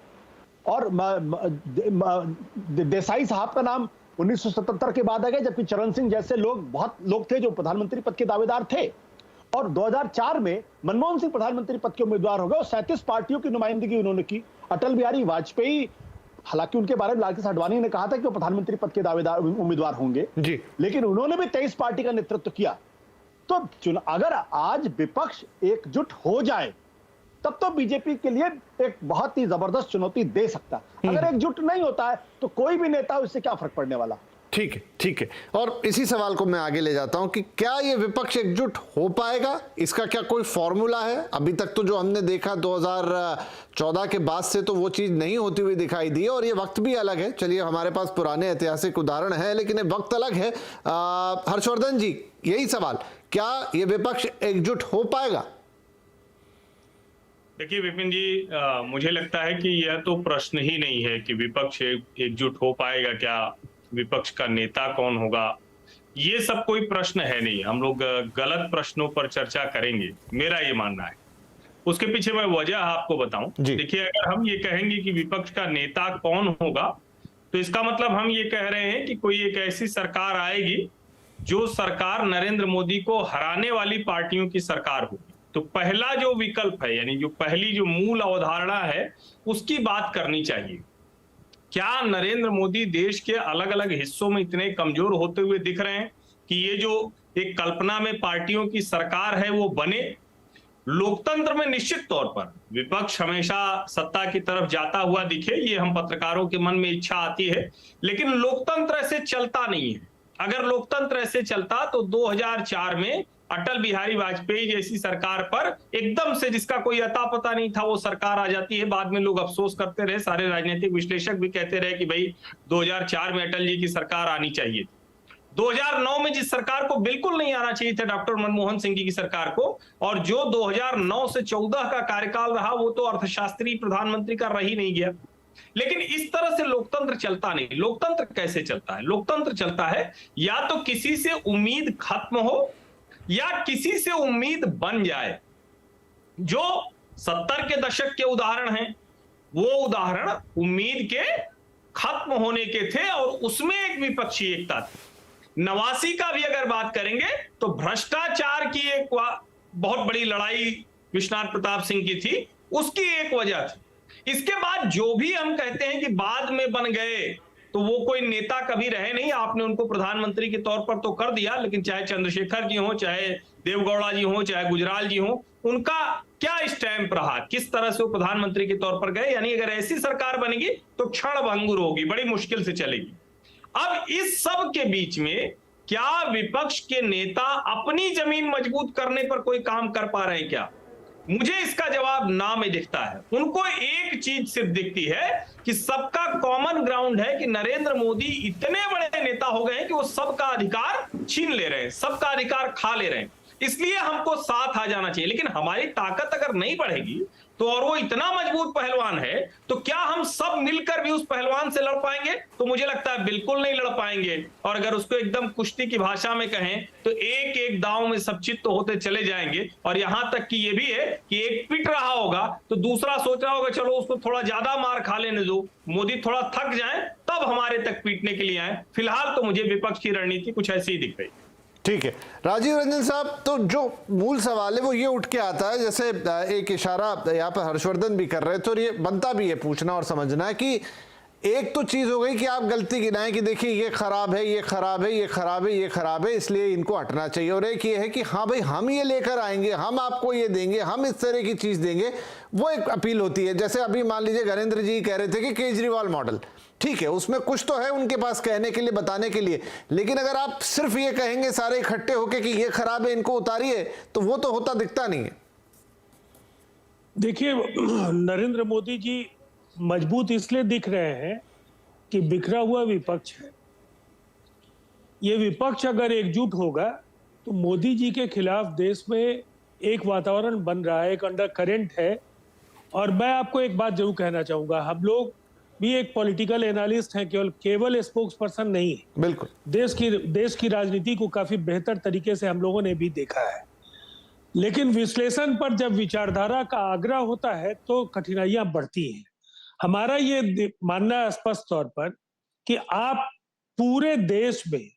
और देसाई साहब का नाम 1977 के बाद आ गया, जबकि चरण सिंह जैसे बहुत लोग थे जो प्रधानमंत्री पद के दावेदार थे। और 2004 में मनमोहन सिंह प्रधानमंत्री पद के उम्मीदवार हो गए और 37 पार्टियों की नुमाइंदगी उन्होंने की। अटल बिहारी वाजपेयी, हालांकि उनके बारे में लाल कृष्ण आडवाणी ने कहा था कि वो प्रधानमंत्री पद के दावेदार उम्मीदवार होंगे जी, लेकिन उन्होंने भी 23 पार्टी का नेतृत्व किया। तो अगर आज विपक्ष एकजुट हो जाए तब तो बीजेपी के लिए एक बहुत ही जबरदस्त चुनौती दे सकता है। अगर एकजुट नहीं होता है तो कोई भी नेता, उससे क्या फर्क पड़ने वाला। ठीक है। और इसी सवाल को मैं आगे ले जाता हूं कि क्या ये विपक्ष एकजुट हो पाएगा? इसका क्या कोई फॉर्मूला है? अभी तक तो जो हमने देखा 2014 के बाद से तो वो चीज नहीं होती हुई दिखाई दी, और ये वक्त भी अलग है। चलिए, हमारे पास पुराने ऐतिहासिक उदाहरण है, लेकिन ये वक्त अलग है। हर्षवर्धन जी, यही सवाल, क्या ये विपक्ष एकजुट हो पाएगा? देखिए विपिन जी, मुझे लगता है कि यह तो प्रश्न ही नहीं है कि विपक्ष एकजुट हो पाएगा, क्या विपक्ष का नेता कौन होगा, ये सब कोई प्रश्न है नहीं। हम लोग गलत प्रश्नों पर चर्चा करेंगे, मेरा ये मानना है। उसके पीछे मैं वजह आपको बताऊं। देखिए, अगर हम ये कहेंगे कि विपक्ष का नेता कौन होगा तो इसका मतलब हम ये कह रहे हैं कि कोई एक ऐसी सरकार आएगी जो सरकार नरेंद्र मोदी को हराने वाली पार्टियों की सरकार होगी। तो पहला जो विकल्प है, यानी जो पहली जो मूल अवधारणा है, उसकी बात करनी चाहिए। क्या नरेंद्र मोदी देश के अलग अलग हिस्सों में इतने कमजोर होते हुए दिख रहे हैं कि ये जो एक कल्पना में पार्टियों की सरकार है वो बने? लोकतंत्र में निश्चित तौर पर विपक्ष हमेशा सत्ता की तरफ जाता हुआ दिखे, ये हम पत्रकारों के मन में इच्छा आती है, लेकिन लोकतंत्र ऐसे चलता नहीं है। अगर लोकतंत्र ऐसे चलता तो 2004 में अटल बिहारी वाजपेयी जैसी सरकार पर एकदम से, जिसका कोई अता पता नहीं था, वो सरकार आ जाती है। बाद में लोग अफसोस करते रहे, सारे राजनीतिक विश्लेषक भी कहते रहे कि भाई 2004 में अटल जी की सरकार आनी चाहिए थी। 2009 में जिस सरकार को बिल्कुल नहीं आना चाहिए था, डॉक्टर मनमोहन सिंह जी की सरकार को, और जो 2009 से 14 का कार्यकाल रहा, वो तो अर्थशास्त्री प्रधानमंत्री का रह ही नहीं गया। लेकिन इस तरह से लोकतंत्र चलता नहीं। लोकतंत्र कैसे चलता है? लोकतंत्र चलता है या तो किसी से उम्मीद खत्म हो या किसी से उम्मीद बन जाए। जो 70 के दशक के उदाहरण हैं, वो उदाहरण उम्मीद के खत्म होने के थे और उसमें एक विपक्षी एकता थी। 89 का भी अगर बात करेंगे तो भ्रष्टाचार की एक बहुत बड़ी लड़ाई विश्वनाथ प्रताप सिंह की थी, उसकी एक वजह थी। इसके बाद जो भी हम कहते हैं कि बाद में बन गए, तो वो कोई नेता कभी रहे नहीं। आपने उनको प्रधानमंत्री के तौर पर तो कर दिया, लेकिन चाहे चंद्रशेखर जी हो, चाहे देवगौड़ा जी हो, चाहे गुजराल जी हो, उनका क्या स्टैंप रहा, किस तरह से वो प्रधानमंत्री के तौर पर गए। यानी अगर ऐसी सरकार बनेगी तो क्षण भंगुर होगी, बड़ी मुश्किल से चलेगी। अब इस सब के बीच में क्या विपक्ष के नेता अपनी जमीन मजबूत करने पर कोई काम कर पा रहे हैं क्या? मुझे इसका जवाब ना में दिखता है। उनको एक चीज सिर्फ दिखती है कि सबका कॉमन ग्राउंड है कि नरेंद्र मोदी इतने बड़े नेता हो गए हैं कि वो सबका अधिकार छीन ले रहे हैं, सबका अधिकार खा ले रहे हैं, इसलिए हमको साथ आ जाना चाहिए। लेकिन हमारी ताकत अगर नहीं बढ़ेगी तो, और वो इतना मजबूत पहलवान है, तो क्या हम सब मिलकर भी उस पहलवान से लड़ पाएंगे? तो मुझे लगता है बिल्कुल नहीं लड़ पाएंगे। और अगर उसको एकदम कुश्ती की भाषा में कहें तो एक एक दांव में सब चित्त होते चले जाएंगे। और यहां तक कि ये भी है कि एक पिट रहा होगा तो दूसरा सोच रहा होगा चलो उसको थोड़ा ज्यादा मार खा लेने दो, मोदी थोड़ा थक जाए तब हमारे तक पीटने के लिए आए। फिलहाल तो मुझे विपक्ष की रणनीति कुछ ऐसी ही दिख रही है। ठीक है राजीव रंजन साहब, तो जो मूल सवाल है वो ये उठ के आता है, जैसे एक इशारा यहाँ पर हर्षवर्धन भी कर रहे थे और ये बनता भी है पूछना और समझना है कि एक तो चीज हो गई कि आप गलती गिनाएं कि देखिए ये खराब है, ये खराब है, ये खराब है, ये खराब है, इसलिए इनको हटना चाहिए। और एक ये है कि हाँ भाई हम ये लेकर आएंगे, हम आपको ये देंगे, हम इस तरह की चीज देंगे, वो एक अपील होती है। जैसे अभी मान लीजिए घरेंद्र जी कह रहे थे कि केजरीवाल मॉडल, ठीक है उसमें कुछ तो है उनके पास कहने के लिए, बताने के लिए, लेकिन अगर आप सिर्फ ये कहेंगे सारे इकट्ठे होके कि ये खराब है इनको उतारिए, तो वो तो होता दिखता नहीं है। देखिए नरेंद्र मोदी जी मजबूत इसलिए दिख रहे हैं कि बिखरा हुआ विपक्ष है। ये विपक्ष अगर एकजुट होगा तो मोदी जी के खिलाफ देश में एक वातावरण बन रहा है, एक अंडर करंट है। और मैं आपको एक बात जरूर कहना चाहूंगा, हम लोग भी एक पॉलिटिकल एनालिस्ट हैं, केवल स्पोक्स पर्सन नहीं है। बिल्कुल देश की राजनीति को काफी बेहतर तरीके से हम लोगों ने भी देखा है, लेकिन विश्लेषण पर जब विचारधारा का आग्रह होता है तो कठिनाइयां बढ़ती हैं। हमारा ये मानना है स्पष्ट तौर पर कि आप पूरे देश में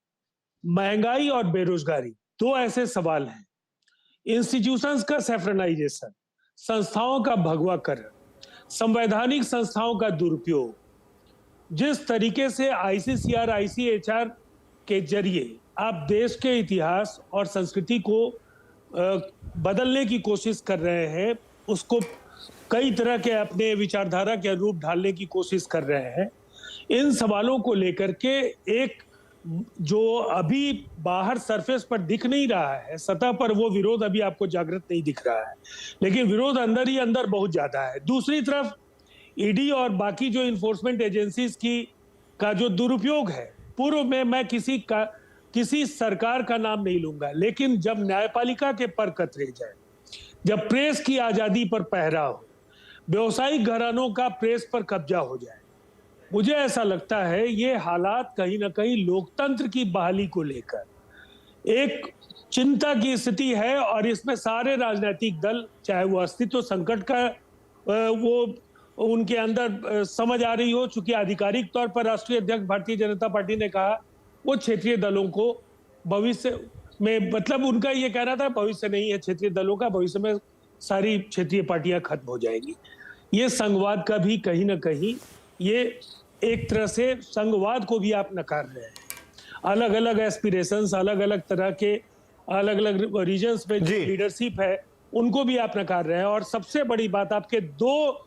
महंगाई और बेरोजगारी दो ऐसे सवाल हैं, इंस्टीट्यूशंस का सेफ्रनाइजेशन, संस्थाओं का भगवाकरण, संवैधानिक संस्थाओं का दुरुपयोग, जिस तरीके से आईसीसीआर, आईसीएचआर के जरिए आप देश के इतिहास और संस्कृति को बदलने की कोशिश कर रहे हैं, उसको कई तरह के अपने विचारधारा के अनुरूप ढालने की कोशिश कर रहे हैं, इन सवालों को लेकर के एक जो अभी बाहर सरफेस पर दिख नहीं रहा है, सतह पर वो विरोध अभी आपको जागृत नहीं दिख रहा है, लेकिन विरोध अंदर ही अंदर बहुत ज्यादा है। दूसरी तरफ ईडी और बाकी जो इन्फोर्समेंट एजेंसीज का जो दुरुपयोग है, पूर्व में मैं किसी सरकार का नाम नहीं लूंगा, लेकिन जब न्यायपालिका के पर कतरे जाए, जब प्रेस की आजादी पर पहरा हो, व्यवसायिक घरानों का प्रेस पर कब्जा हो जाए, मुझे ऐसा लगता है ये हालात कहीं ना कहीं लोकतंत्र की बहाली को लेकर एक चिंता की स्थिति है। और इसमें सारे राजनीतिक दल, चाहे वो अस्तित्व संकट का वो उनके अंदर समझ आ रही हो, चूंकि आधिकारिक तौर पर राष्ट्रीय अध्यक्ष भारतीय जनता पार्टी ने कहा वो क्षेत्रीय दलों को भविष्य में, मतलब उनका ये कहना था भविष्य नहीं है क्षेत्रीय दलों का, भविष्य में सारी क्षेत्रीय पार्टियां खत्म हो जाएंगी। ये संघवाद का भी कहीं ना कहीं, ये एक तरह से संघवाद को भी आप नकार रहे हैं। अलग अलग एस्पिरेशंस, अलग अलग तरह के अलग अलग रीजन्स में जो लीडरशिप है उनको भी आप नकार रहे हैं। और सबसे बड़ी बात, आपके दो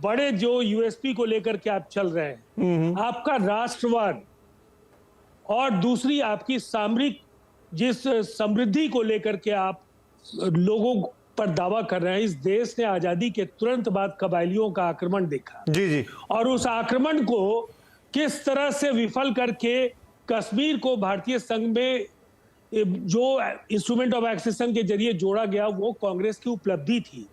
बड़े जो यूएसपी को लेकर के आप चल रहे हैं, आपका राष्ट्रवाद और दूसरी आपकी सामरिक जिस समृद्धि को लेकर के आप लोगों पर दावा कर रहे हैं। इस देश ने आजादी के तुरंत बाद कबायलियों का आक्रमण देखा जी और उस आक्रमण को किस तरह से विफल करके कश्मीर को भारतीय संघ में जो इंस्ट्रूमेंट ऑफ एक्सेशन के जरिए जोड़ा गया, वो कांग्रेस की उपलब्धि थी,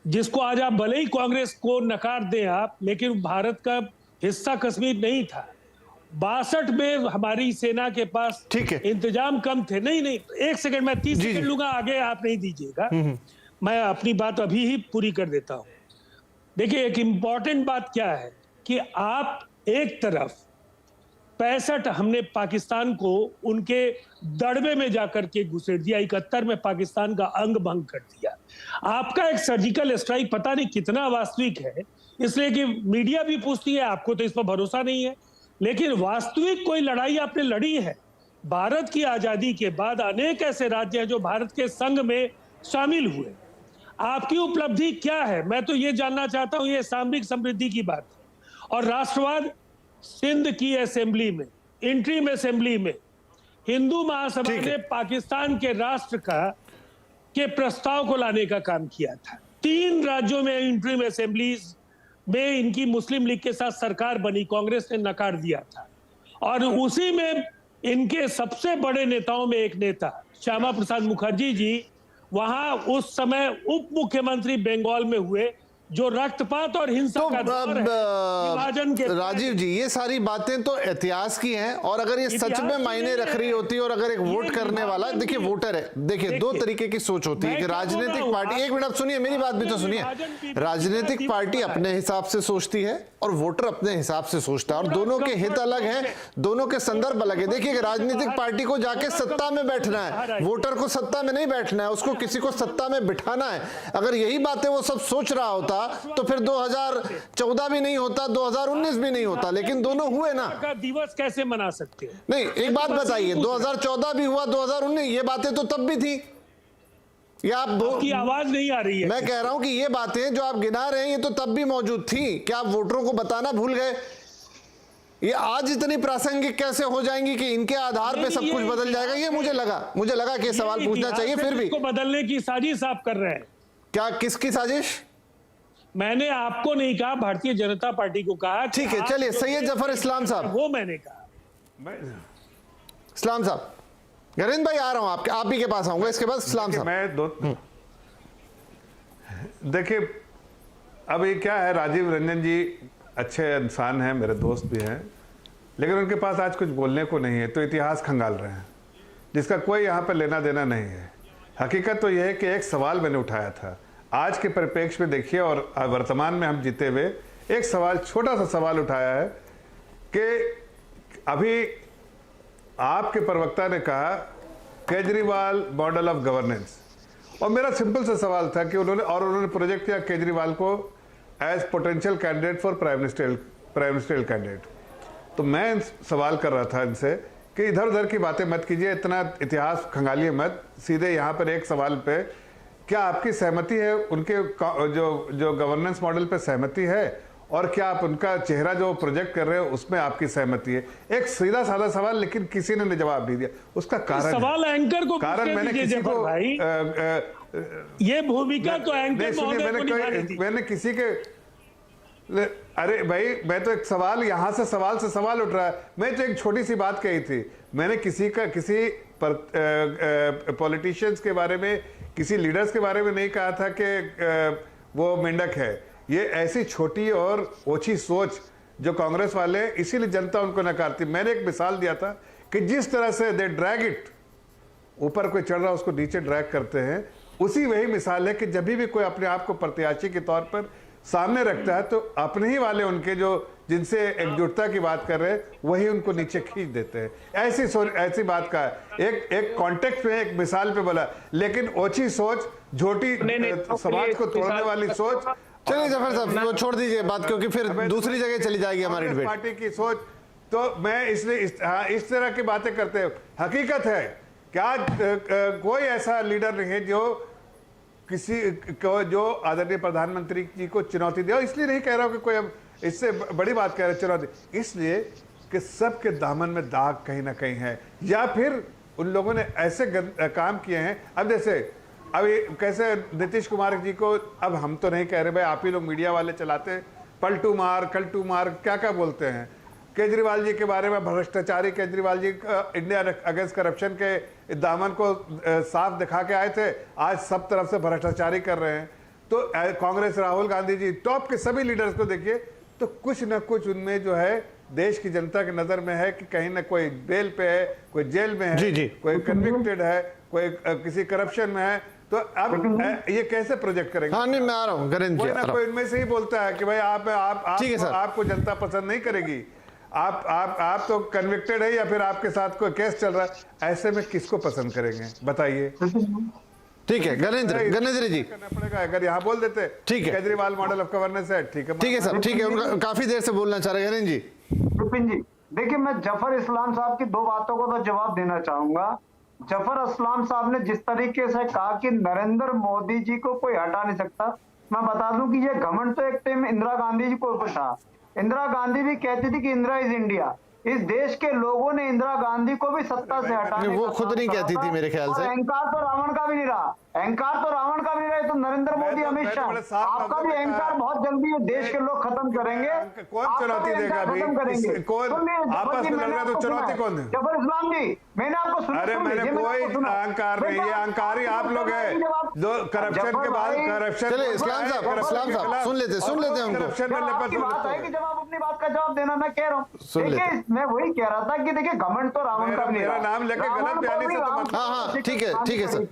जिसको आज आप भले ही कांग्रेस को नकार दें आप, लेकिन भारत का हिस्सा कश्मीर नहीं था। 62 में हमारी सेना के पास इंतजाम कम थे। नहीं, एक सेकंड, मैं 30 सेकंड लूंगा, आगे आप नहीं दीजिएगा। मैं अपनी बात अभी ही पूरी कर देता हूं। देखिए, एक इंपॉर्टेंट बात क्या है कि आप एक तरफ 65 हमने पाकिस्तान को उनके दड़बे में जाकर के घुसेड़ दिया, 71 में पाकिस्तान का अंग भंग कर दिया। आपका एक सर्जिकल स्ट्राइक पता नहीं कितना वास्तविक है, इसलिए कि मीडिया भी पूछती है, आपको तो इस पर भरोसा नहीं है, लेकिन वास्तविक कोई लड़ाई आपने लड़ी है। भारत की आजादी के बाद अनेक ऐसे राज्य हैं जो भारत के संघ में शामिल हुए। आपकी उपलब्धि क्या है, मैं तो ये जानना चाहता हूं। ये सामरिक समृद्धि की बात है। और राष्ट्रवाद, सिंध की असेंबली में, इंटरिम असेंबली में हिंदू महासभा ने पाकिस्तान के राष्ट्र के प्रस्ताव को लाने का काम किया था। 3 राज्यों में इंटरिम असेंबलीज में इनकी मुस्लिम लीग के साथ सरकार बनी, कांग्रेस ने नकार दिया था। और उसी में इनके सबसे बड़े नेताओं में एक नेता श्यामा प्रसाद मुखर्जी जी वहां उस समय उप मुख्यमंत्री बंगाल में हुए, जो रक्तपात और हिंसा का दौर है, विभाजन के। राजीव जी, ये सारी बातें तो इतिहास की हैं, और अगर ये सच में मायने रख रही होती और अगर एक वोट करने वाला, देखिए वोटर है, देखिए 2 तरीके की सोच होती है कि राजनीतिक पार्टी, एक मिनट सुनिए, मेरी बात भी तो सुनिए, राजनीतिक पार्टी अपने हिसाब से सोचती है और वोटर अपने हिसाब से सोचता है, और दोनों के हित अलग हैं, दोनों के संदर्भ अलग है। देखिए, राजनीतिक पार्टी को जाके सत्ता में बैठना है, वोटर को सत्ता में नहीं बैठना है, उसको किसी को सत्ता में बिठाना है। अगर यही बातें वो सब सोच रहा होता तो फिर 2014 भी नहीं होता, 2019 भी नहीं होता, लेकिन दोनों हुए ना। दिवस कैसे मना सकते हैं? नहीं, एक बात बताइए, 2014 भी हुआ, 2019, ये बातें तो तब भी थी। ये आपकी आवाज नहीं आ रही है। मैं कह रहा हूं कि ये बातें जो आप गिना रहे हैं, ये तो तब भी मौजूद थी। क्या आप वोटरों को बताना भूल गए? ये आज इतनी प्रासंगिक कैसे हो जाएंगी कि इनके आधार पे सब कुछ बदल जाएगा? ये मुझे लगा कि सवाल पूछना चाहिए। फिर भी बदलने की साजिश आप कर रहे हैं। क्या, किसकी साजिश? मैंने आपको नहीं कहा, भारतीय जनता पार्टी को कहा। ठीक है, चलिए, सैयद जफर इस्लाम साहब, वो मैंने कहा। इस्लाम साहब, नरेंद्र भाई आ रहा हूं आप ही के पास आऊंगा, इसके बाद इस्लाम साहब। मैं देखिए, अब ये क्या है, राजीव रंजन जी अच्छे इंसान हैं, मेरे दोस्त भी हैं, लेकिन उनके पास आज कुछ बोलने को नहीं है, तो इतिहास खंगाल रहे हैं, जिसका कोई यहाँ पर लेना देना नहीं है। हकीकत तो यह है कि एक सवाल मैंने उठाया था, आज के परिप्रेक्ष्य में देखिए, और वर्तमान में हम जीते हुए एक सवाल, छोटा सा सवाल उठाया है कि अभी आपके प्रवक्ता ने कहा केजरीवाल मॉडल ऑफ गवर्नेंस, और मेरा सिंपल सा सवाल था कि उन्होंने प्रोजेक्ट किया केजरीवाल को as potential candidate for prime ministerial candidate. तो मैं सवाल कर रहा था इनसे कि इधर उधर की बातें मत कीजिए, इतना इतिहास खंगालिए मत, सीधे यहाँ पर एक सवाल पे, क्या आपकी सहमति है उनके जो गवर्नेंस मॉडल पे सहमति है, और क्या आप उनका चेहरा जो प्रोजेक्ट कर रहे हो उसमें आपकी सहमति है? एक सीधा साधा सवाल, लेकिन किसी ने जवाब नहीं दिया। उसका कारण सवाल एंकर को, कारण मैंने किसी को ये भूमिका तो एंकर मैंने किसी के, अरे भाई, मैं तो एक सवाल, यहां से सवाल उठ रहा है। मैं तो एक छोटी सी बात कही थी, मैंने किसी पॉलिटिशियंस के बारे में, किसी लीडर्स के बारे में नहीं कहा था कि वो मेंढक है। ये ऐसी छोटी और ओछी सोच जो कांग्रेस वाले, इसीलिए जनता उनको नकारती। मैंने एक मिसाल दिया था कि जिस तरह से दे ड्रैग इट, ऊपर कोई चढ़ रहा उसको नीचे ड्रैग करते हैं, उसी वही मिसाल है कि जब भी कोई अपने आप को प्रत्याशी के तौर पर सामने रखता है, तो अपने ही वाले उनके जो जिनसे एकजुटता की बात कर रहे हैं, वही उनको नीचे खींच देते हैं। ऐसी बात का एक कॉन्टेक्स्ट में, एक मिसाल पे बोला, लेकिन ओछी सोच, झोटी समाज को तोड़ने वाली सोच। चलिए जफर साहब, वो छोड़ दीजिए बात, क्योंकि फिर दूसरी जगह चली जाएगी हमारी डिबेट। पार्टी की सोच, तो मैं इसलिए इस तरह की बातें करते हैं। हकीकत है क्या कोई ऐसा लीडर नहीं है जो किसी को जो आदरणीय प्रधानमंत्री जी को चुनौती दिया, इसलिए नहीं कह रहा हूं कि कोई अब इससे बड़ी बात कह रहे चुनौती, इसलिए कि सबके दामन में दाग कहीं ना कहीं है, या फिर उन लोगों ने ऐसे काम किए हैं। अब जैसे अब ये कैसे नीतीश कुमार जी को, अब हम तो नहीं कह रहे भाई, आप ही लोग मीडिया वाले चलाते, पलटू मार कलटू मार क्या क्या बोलते हैं। केजरीवाल जी के बारे में, भ्रष्टाचारी Kejriwal ji India against corruption के दामन को साफ दिखा के आए थे, आज सब तरफ से भ्रष्टाचारी कर रहे हैं। तो कांग्रेस, राहुल गांधी जी, टॉप के सभी लीडर्स को देखिए, तो कुछ न कुछ उनमें जो है देश की जनता की नजर में है कि कहीं ना कोई बेल पे है, कोई जेल में है, जी। कोई कन्विक्टेड है, कोई किसी करप्शन में है। तो अब ये कैसे प्रोजेक्ट करेंगे? हाँ नहीं, मैं आ रहा हूँ गरीब जी, कोई इनमें से ही बोलता है कि भाई ठीक है सर, आपको जनता पसंद नहीं करेगी, आप तो कन्विक्टेड है या फिर आपके साथ कोई केस चल रहा है, ऐसे में किसको पसंद करेंगे बताइए? ठीक है गणेंद्र जी, करना पड़ेगा। अगर यहाँ बोल देते ठीक है, केजरीवाल मॉडल ऑफ गवर्नेंस है, ठीक है सर, ठीक है। उनका काफी देर से बोलना चाह रहे हैं गणेंद्र जी। विपिन जी, देखिए मैं जफर इस्लाम साहब की दो बातों को तो जवाब देना चाहूंगा। जफर इस्लाम साहब ने जिस तरीके से कहा कि नरेंद्र मोदी जी को कोई हटा नहीं सकता, मैं बता दूं कि ये घमंड तो एक टाइम इंदिरा गांधी जी को था। इंदिरा गांधी भी कहती थी कि इंदिरा इज इंडिया। इस देश के लोगों ने इंदिरा गांधी को भी सत्ता से हटाने वो खुद नहीं कहती थी मेरे ख्याल से। अहंकार तो रावण का भी नहीं रहा, अहंकार तो रावण का भी नहीं रहा। तो नरेंद्र मोदी, अमित शाह, आपका भी अहंकार बहुत जल्दी ये देश के लोग खत्म करेंगे। कौन चुनौती देगा अभी? कौन आपस में लड़ रहा है तो चुनौती कौन है? जफर इस्लाम जी, मैंने आपको सुना। अरे मैंने कोई अहंकार नहीं, ये अहंकारी आप लोग हैं जो करप्शन के बाद करप्शन। चलिए इस्लाम साहब सुन लेते हैं उनको। करप्शन में बात है कि जब आप अपनी बात का जवाब देना, मैं कह रहा हूँ, सुन लेते देखिए मैं वही कह रहा था कि देखिए घमंड तो रावण का भी नहीं मेरा रहा। नाम लेके गलत बयानी से तो मत। हाँ ठीक है सर।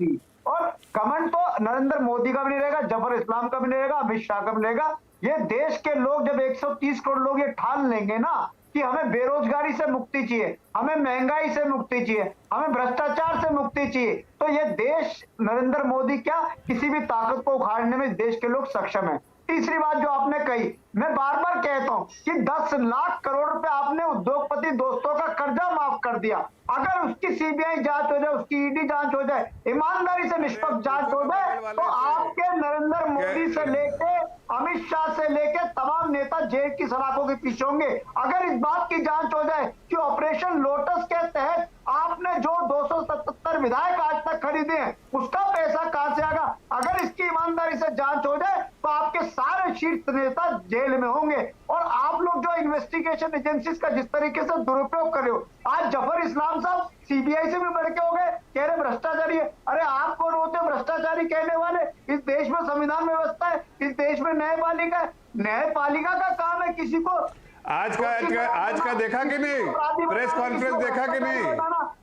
और घमंड तो नरेंद्र मोदी का भी नहीं रहेगा, जफर इस्लाम का भी नहीं रहेगा, अमित शाह का भी नहीं रहेगा। ये देश के लोग जब 130 करोड़ लोग ये ठान लेंगे ना कि हमें बेरोजगारी से मुक्ति चाहिए, हमें महंगाई से मुक्ति चाहिए, हमें भ्रष्टाचार से मुक्ति चाहिए, तो ये देश नरेंद्र मोदी क्या किसी भी ताकत को उखाड़ने में देश के लोग सक्षम है। तीसरी बात जो आपने कही, मैं बार बार कहता हूं कि 10 लाख करोड़ रुपए आपने उद्योगपति दोस्तों का कर्जा माफ कर दिया। अगर उसकी सीबीआई जांच हो जाए, उसकी ईडी जांच हो जाए, ईमानदारी से निष्पक्ष जांच हो जाए, तो आपके नरेंद्र मोदी से लेके अमित शाह से लेके तमाम नेता जेल की सलाखों के पीछे होंगे। अगर इस बात की जांच हो जाए कि ऑपरेशन लोटस के तहत आपने जो 277 विधायक आज तक खरीदे हैं, उसका पैसा कहां से आएगा, अगर इसकी ईमानदारी से जांच हो जाए तो आपके सारे शीर्ष नेता जेल में होंगे। और आप लोग जो इन्वेस्टिगेशन एजेंसीज का जिस तरीके से दुरुपयोग कर रहे हो, आज जफर इस्लाम साहब सीबीआई से भी बढ़ के हो गए, कह रहे भ्रष्टाचारी है। अरे आप कौन होते हो भ्रष्टाचारी कहने वाले? इस देश में संविधान व्यवस्था है, इस देश में न्यायपालिका है, न्यायपालिका का काम है किसी को आज का देखा कि नहीं? प्रेस कॉन्फ्रेंस देखा कि नहीं?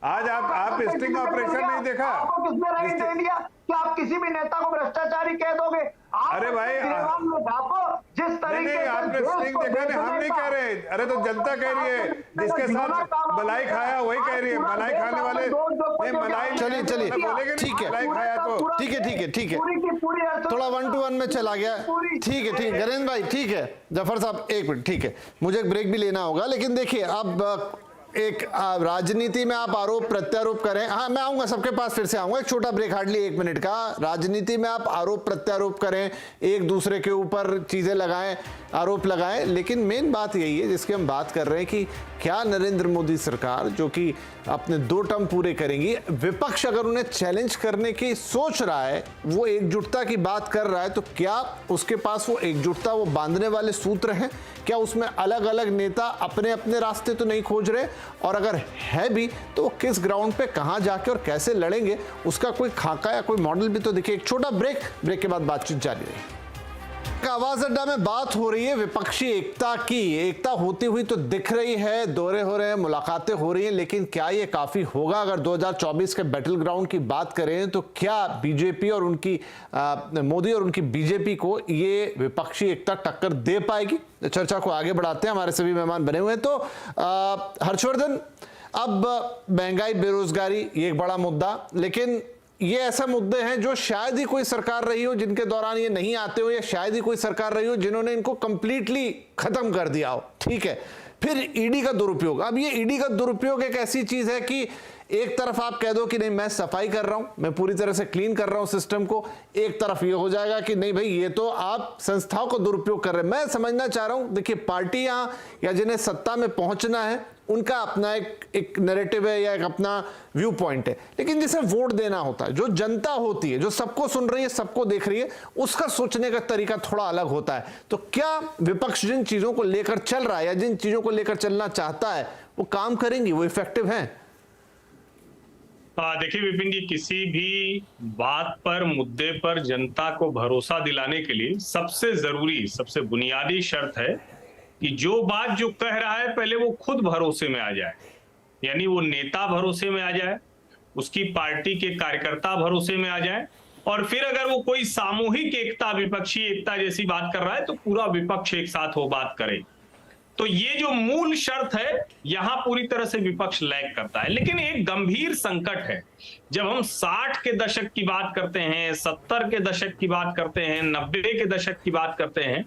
आज आप स्टिंग ऑपरेशन नहीं देखा? आपको किसने राइट दे दिया कि आप किसी भी नेता को भ्रष्टाचारी कह दोगे? अरे भाई जिस तरीके से आपने स्टिंग देखा नहीं, हम नहीं कह रहे। अरे तो जनता कह रही है, जिसके साथ मलाई खाया वही कह रही है। मलाई खाने वाले नहीं, मलाई चलिए ठीक है, खाया तो ठीक है थोड़ा 1 to 1 में चला गया। ठीक है गणेंद्र भाई, ठीक है। जफर साहब एक मिनट, ठीक है, मुझे एक ब्रेक भी लेना होगा। लेकिन देखिए अब एक राजनीति में आप आरोप प्रत्यारोप करें, हाँ मैं आऊंगा सबके पास, फिर से आऊंगा, एक छोटा ब्रेक हार्डली 1 मिनट का। राजनीति में आप आरोप प्रत्यारोप करें, एक दूसरे के ऊपर चीजें लगाएं, आरोप लगाएं, लेकिन मेन बात यही है जिसकी हम बात कर रहे हैं कि क्या नरेंद्र मोदी सरकार जो कि अपने 2 टर्म पूरे करेंगी, विपक्ष अगर उन्हें चैलेंज करने की सोच रहा है, वो एकजुटता की बात कर रहा है, तो क्या उसके पास वो एकजुटता, वो बांधने वाले सूत्र हैं? क्या उसमें अलग अलग नेता अपने अपने रास्ते तो नहीं खोज रहे? और अगर है भी तो वो किस ग्राउंड पे कहां जाके और कैसे लड़ेंगे, उसका कोई खाका या कोई मॉडल भी तो देखिए। एक छोटा ब्रेक के बाद बातचीत जारी रही। आवाज अड्डा में बात हो रही है विपक्षी एकता की। एकता होती हुई तो दिख रही है, दौरे हो रहे हैं, मुलाकातें हो रही हैं, लेकिन क्या ये काफी होगा? अगर 2024 के बैटल ग्राउंड की बात करें तो क्या बीजेपी और उनकी मोदी और उनकी बीजेपी को ये विपक्षी एकता टक्कर दे पाएगी? चर्चा को आगे बढ़ाते हैं, हमारे सभी मेहमान बने हुए हैं। तो हर्षवर्धन, अब महंगाई, बेरोजगारी ये एक बड़ा मुद्दा, लेकिन ये ऐसे मुद्दे हैं जो शायद ही कोई सरकार रही हो जिनके दौरान ये नहीं आते हो, या शायद ही कोई सरकार रही हो जिन्होंने इनको कंप्लीटली खत्म कर दिया हो। ठीक है, फिर ईडी का दुरुपयोग। अब ये ईडी का दुरुपयोग एक ऐसी चीज है कि एक तरफ आप कह दो कि नहीं मैं सफाई कर रहा हूं, मैं पूरी तरह से क्लीन कर रहा हूं सिस्टम को, एक तरफ ये हो जाएगा कि नहीं भाई ये तो आप संस्थाओं को दुरुपयोग कर रहे हैं। मैं समझना चाह रहा हूं, देखिए पार्टियां या जिन्हें सत्ता में पहुंचना है उनका अपना एक नैरेटिव है या एक अपना व्यू पॉइंट है, लेकिन जिसे वोट देना होता है, जो जनता होती है, जो सबको सुन रही है, सबको देख रही है, उसका सोचने का तरीका थोड़ा अलग होता है। तो क्या विपक्ष जिन चीजों को लेकर चल रहा है या जिन चीजों को लेकर चलना चाहता है वो काम करेंगी, वो इफेक्टिव हैं? देखिए विपिन जी, किसी भी बात पर, मुद्दे पर जनता को भरोसा दिलाने के लिए सबसे जरूरी, सबसे बुनियादी शर्त है कि जो बात जो कह रहा है पहले वो खुद भरोसे में आ जाए, यानी वो नेता भरोसे में आ जाए, उसकी पार्टी के कार्यकर्ता भरोसे में आ जाए, और फिर अगर वो कोई सामूहिक एकता, विपक्षी एकता जैसी बात कर रहा है तो पूरा विपक्ष एक साथ हो बात करे। तो ये जो मूल शर्त है, यहां पूरी तरह से विपक्ष लैग करता है। लेकिन एक गंभीर संकट है, जब हम 60 के दशक की बात करते हैं, 70 के दशक की बात करते हैं, 90 के दशक की बात करते हैं,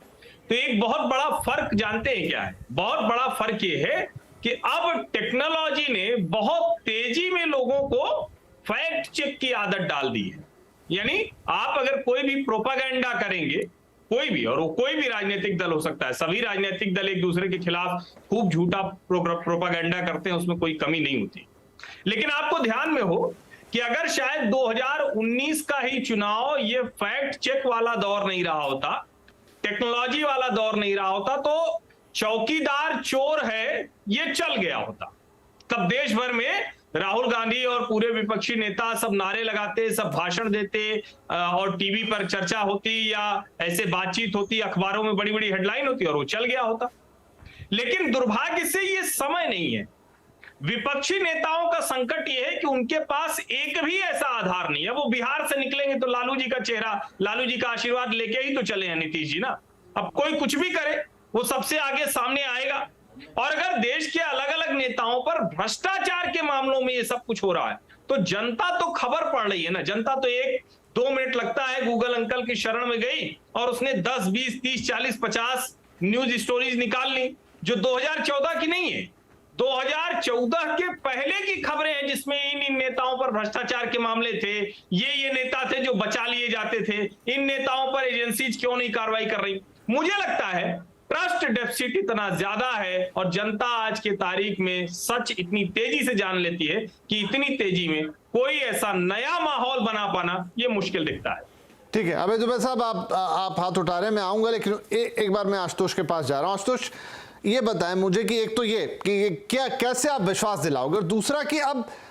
तो एक बहुत बड़ा फर्क जानते हैं क्या है? बहुत बड़ा फर्क ये है कि अब टेक्नोलॉजी ने बहुत तेजी में लोगों को फैक्ट चेक की आदत डाल दी है। यानी आप अगर कोई भी प्रोपागेंडा करेंगे, कोई भी, और वो कोई भी राजनीतिक दल हो सकता है, सभी राजनीतिक दल एक दूसरे के खिलाफ खूब झूठा प्रोपागेंडा करते हैं, उसमें कोई कमी नहीं होती। लेकिन आपको ध्यान में हो कि अगर शायद 2019 का ही चुनाव ये फैक्ट चेक वाला दौर नहीं रहा होता, टेक्नोलॉजी वाला दौर नहीं रहा होता, तो चौकीदार चोर है ये चल गया होता। तब देश भर में राहुल गांधी और पूरे विपक्षी नेता सब नारे लगाते, सब भाषण देते, और टीवी पर चर्चा होती या ऐसे बातचीत होती, अखबारों में बड़ी बड़ी हेडलाइन होती और वो चल गया होता। लेकिन दुर्भाग्य से ये समय नहीं है। विपक्षी नेताओं का संकट ये है कि उनके पास एक भी ऐसा आधार नहीं है। वो बिहार से निकलेंगे तो लालू जी का चेहरा, लालू जी का आशीर्वाद लेके ही तो चले हैं नीतीश जी ना। अब कोई कुछ भी करे वो सबसे आगे सामने आएगा। और अगर देश के अलग अलग नेताओं पर भ्रष्टाचार के मामलों में ये सब कुछ हो रहा है तो जनता तो खबर पड़ रही है ना। जनता तो 1-2 मिनट लगता है गूगल अंकल की शरण में गई और उसने 10, 20, 30, 40, 50 न्यूज स्टोरीज निकाल ली जो 2014 की नहीं है, 2014 के पहले की खबरें हैं, जिसमें इन नेताओं पर भ्रष्टाचार के मामले थे, ये नेता थे जो बचा लिए जाते थे, इन नेताओं पर एजेंसीज क्यों नहीं कार्रवाई कर रही। मुझे लगता है ट्रस्ट डेफिसिट इतना ज्यादा है और जनता आज के तारीख में सच इतनी तेजी से जान लेती है कि इतनी तेजी में कोई ऐसा नया माहौल बना पाना ये मुश्किल दिखता है। ठीक है, अबे दुबे साहब आप हाथ उठा रहे हैं, मैं आऊंगा, लेकिन एक बार मैं आशुतोष के पास जा रहा हूं। आशुतोष, ये बताएं मुझे कि एक तो ये कि क्या, कैसे आप विश्वास दिलाओगे, और दूसरा कि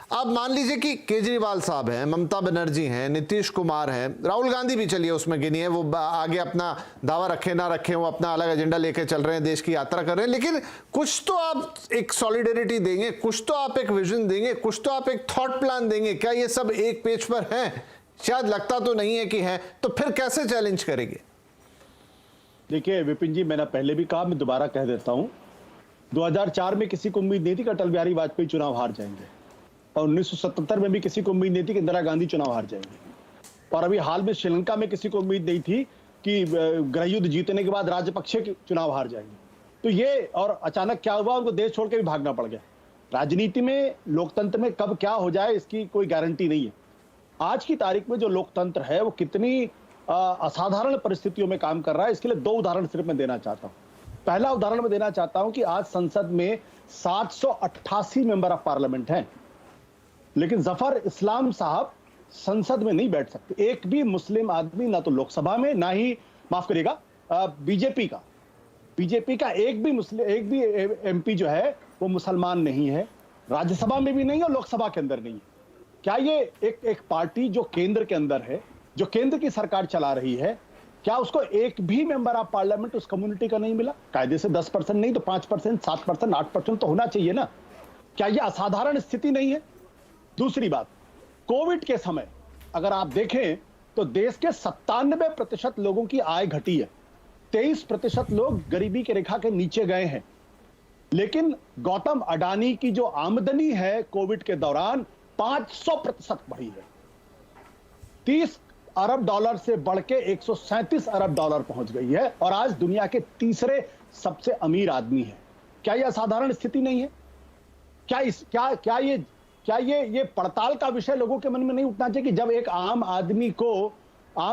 अब मान लीजिए कि केजरीवाल साहब हैं, ममता बनर्जी हैं, नीतीश कुमार हैं, राहुल गांधी भी चलिए उसमें गिनी है, वो आगे अपना दावा रखे ना रखे, वो अपना अलग एजेंडा लेके चल रहे हैं, देश की यात्रा कर रहे हैं, लेकिन कुछ तो आप एक सॉलिडेरिटी देंगे, कुछ तो आप एक विजन देंगे, कुछ तो आप एक थॉट प्लान देंगे। क्या ये सब एक पेज पर है? शायद लगता तो नहीं है कि है, तो फिर कैसे चैलेंज करेंगे? देखिए विपिन जी, मैंने पहले भी कहा, मैं दोबारा कह देता हूं, 2004 में किसी को उम्मीद नहीं थी कि अटल बिहारी वाजपेयी चुनाव हार जाएंगे, और 1977 में भी किसी को उम्मीद नहीं थी कि इंदिरा गांधी चुनाव हार जाएंगे, और अभी हाल में श्रीलंका में किसी को उम्मीद नहीं थी कि गृह युद्ध जीतने के बाद राजपक्षे चुनाव हार जाएंगे। तो ये, और अचानक क्या हुआ, उनको देश छोड़ के भी भागना पड़ गया। राजनीति में, लोकतंत्र में कब क्या हो जाए इसकी कोई गारंटी नहीं है। आज की तारीख में जो लोकतंत्र है वो कितनी असाधारण परिस्थितियों में काम कर रहा है, इसके लिए 2 उदाहरण सिर्फ मैं देना चाहता हूं। पहला उदाहरण मैं देना चाहता हूं कि आज संसद में 788 मेंबर ऑफ पार्लियामेंट हैं, लेकिन जफर इस्लाम साहब संसद में नहीं बैठ सकते। एक भी मुस्लिम आदमी ना तो लोकसभा में, ना ही, माफ करिएगा, बीजेपी का एक भी एमपी जो है वो मुसलमान नहीं है, राज्यसभा में भी नहीं और लोकसभा के अंदर नहीं है। क्या ये एक पार्टी जो केंद्र के अंदर है, जो केंद्र की सरकार चला रही है, क्या उसको एक भी मेंबर ऑफ पार्लियामेंट उस कम्युनिटी का नहीं मिला? कायदे से 10% नहीं तो 5%, 7%, 8% तो होना चाहिए ना। क्या ये असाधारण स्थिति नहीं है? दूसरी बात, कोविड के समय अगर आप देखें तो देश के 97% लोगों की आय घटी है, 23% लोग गरीबी की रेखा के नीचे गए हैं, लेकिन गौतम अडानी की जो आमदनी है कोविड के दौरान 500% बढ़ी है, 30 अरब डॉलर से बढ़ के 137 अरब डॉलर पहुंच गई है, और आज दुनिया के तीसरे सबसे अमीर आदमी है। क्या यह असाधारण स्थिति नहीं है? क्या ये पड़ताल का विषय लोगों के मन में नहीं उठना चाहिए कि जब एक आम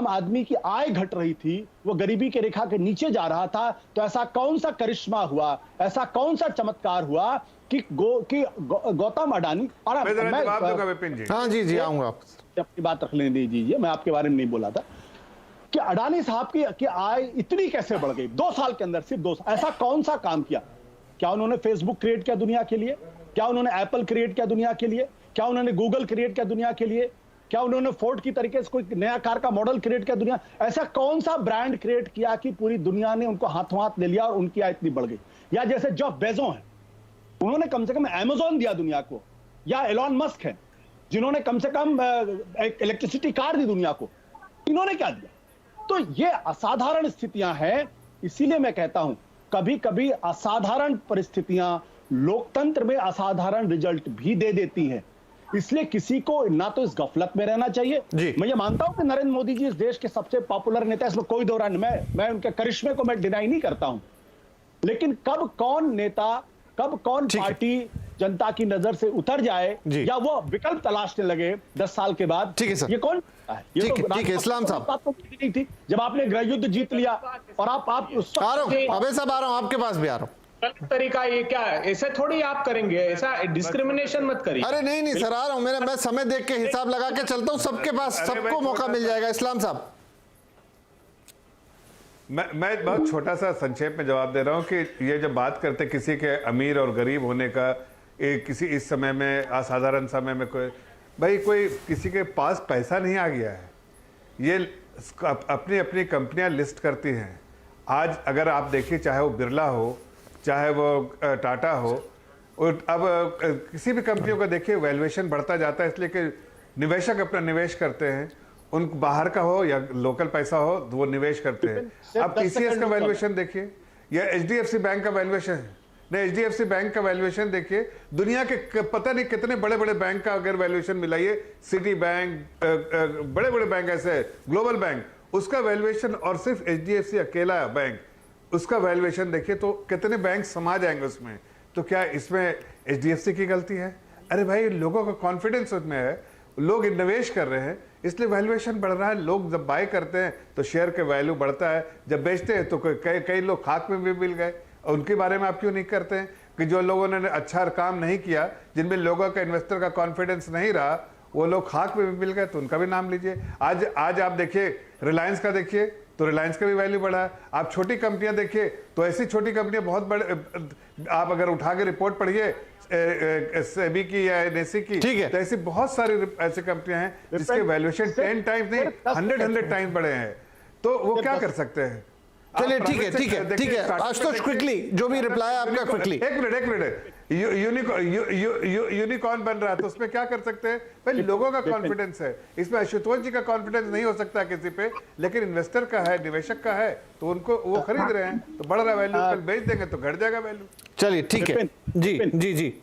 आदमी की आय घट रही थी, वो गरीबी के रेखा के नीचे जा रहा था, तो ऐसा कौन सा करिश्मा हुआ, ऐसा कौन सा चमत्कार हुआ कि गौतम अडानी और जवाब दूंगा विपिन जी। हाँ जी आऊंगा, अपनी बात रख लेने दीजिए, मैं आपके बारे में नहीं बोला था कि अडानी साहब की आय इतनी कैसे बढ़ गई 2 साल के अंदर, सिर्फ 2 साल। ऐसा कौन सा काम किया? क्या उन्होंने फेसबुक क्रिएट किया दुनिया के लिए? क्या उन्होंने एप्पल क्रिएट किया दुनिया के लिए? क्या उन्होंने गूगल क्रिएट किया दुनिया के लिए? क्या उन्होंने फोर्ड की तरीके से कोई नया कार का मॉडल क्रिएट किया दुनिया? ऐसा कौन सा ब्रांड क्रिएट किया कि पूरी दुनिया ने उनको हाथों हाथ ले लिया और उनकी आय इतनी बढ़ गई? या जैसे जेफ बेजो है, उन्होंने कम से कम अमेज़न दिया दुनिया को, या एलॉन मस्क है जिन्होंने कम से कम इलेक्ट्रिसिटी कार दी दुनिया को, इन्होंने क्या दिया? तो ये असाधारण स्थितियां हैं। इसीलिए मैं कहता हूं कभी कभी असाधारण परिस्थितियां लोकतंत्र में असाधारण रिजल्ट भी दे देती हैं। इसलिए किसी को ना तो इस गफलत में रहना चाहिए। मैं ये मानता हूं कि नरेंद्र मोदी जी इस देश के सबसे पॉपुलर नेता, इसमें कोई दो राय नहीं, मैं उनके करिश्मे को मैं डिनाई नहीं करता हूं, लेकिन कब कौन नेता, कब कौन पार्टी जनता की नजर से उतर जाए या वो विकल्प तलाशने लगे 10 साल के बाद, ठीक है सर, ये कौन है? ये ठीक है इस्लाम साहब, बात तो नहीं थी जब आपने गृह युद्ध जीत लिया और आप आ रहा हूं, अबे साहब आ रहा हूं, आपके पास भी आ रहा हूं। तरीका ये क्या है? ऐसे थोड़ी आप करेंगे, ऐसा डिस्क्रिमिनेशन मत करिए। अरे नहीं सर, आ रहा हूं, मैं समय देख के हिसाब लगा के चलता हूं, सबके पास सबको मौका मिल जाएगा। इस्लाम साहब, मैं बहुत छोटा सा संक्षेप में जवाब दे रहा हूं कि ये जब बात करते किसी के अमीर और गरीब होने का, किसी इस समय में असाधारण समय में कोई किसी के पास पैसा नहीं आ गया है, ये अपनी अपनी कंपनियां लिस्ट करती हैं। आज अगर आप देखिए, चाहे वो बिरला हो, चाहे वो टाटा हो, और अब किसी भी कंपनियों का देखिए वैल्यूएशन बढ़ता जाता है, इसलिए कि निवेशक अपना निवेश करते हैं, उन बाहर का हो या लोकल पैसा हो तो वो निवेश करते हैं। अब टीसीएस का वैल्यूएशन देखिए या एचडीएफसी बैंक का वैल्यूएशन है, नहीं एचडीएफसी बैंक का वैल्यूएशन देखिए, दुनिया के पता नहीं कितने बड़े बड़े बैंक का अगर वैल्यूएशन मिलाइए, सिटी बैंक, बड़े बड़े बैंक ऐसे ग्लोबल बैंक, उसका वैल्यूएशन और सिर्फ एचडीएफसी अकेला बैंक उसका वैल्यूएशन देखिए तो कितने बैंक समा जाएंगे उसमें। तो क्या इसमें एचडीएफसी की गलती है? अरे भाई, लोगों का कॉन्फिडेंस उसमें है, लोग निवेश कर रहे हैं, इसलिए वैल्यूएशन बढ़ रहा है। लोग जब बाय करते हैं तो शेयर के वैल्यू बढ़ता है, जब बेचते हैं तो कई लोग खाक में भी मिल गए। उनके बारे में आप क्यों नहीं करते हैं कि जो लोगों ने अच्छा काम नहीं किया, जिनमें लोगों का, इन्वेस्टर का कॉन्फिडेंस नहीं रहा, वो लोग खाक में भी मिल गए, तो उनका भी नाम लीजिए। आज आप देखिए रिलायंस का, देखिए तो रिलायंस का भी वैल्यू बढ़ा है। आप छोटी कंपनियां देखिए तो ऐसी छोटी कंपनियां बहुत बड़े, आप अगर उठा के रिपोर्ट पढ़िए सेबी की या एनएससी की, ठीक है, तो ऐसी बहुत सारी ऐसी कंपनियां हैं जिसके वैल्यूएशन 10 टाइम्स नहीं 100 टाइम्स बढ़े हैं, तो वो क्या कर सकते हैं? चलिए ठीक है आशुतोष, क्विकली जो भी रिप्लाई आपका क्विकली। एक मिनट, यूनिकॉर्न बन रहा है तो उसमें क्या कर सकते हैं? भाई लोगों का कॉन्फिडेंस है, इसमें आशुतोष जी का कॉन्फिडेंस नहीं हो सकता किसी पे, लेकिन इन्वेस्टर का है, निवेशक का है, तो उनको वो खरीद रहे हैं तो बढ़ रहा वैल्यू, कल बेच देंगे तो घट जाएगा वैल्यू। चलिए ठीक है जी।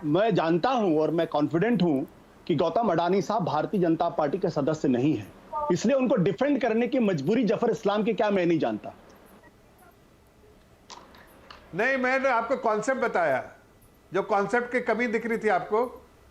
मैं जानता हूं और मैं कॉन्फिडेंट हूं कि गौतम अडानी साहब भारतीय जनता पार्टी के सदस्य नहीं है, इसलिए उनको डिफेंड करने की मजबूरी जफर इस्लाम की क्या मैं नहीं जानता। नहीं, मैंने आपको कॉन्सेप्ट बताया, जो कॉन्सेप्ट की कमी दिख रही थी आपको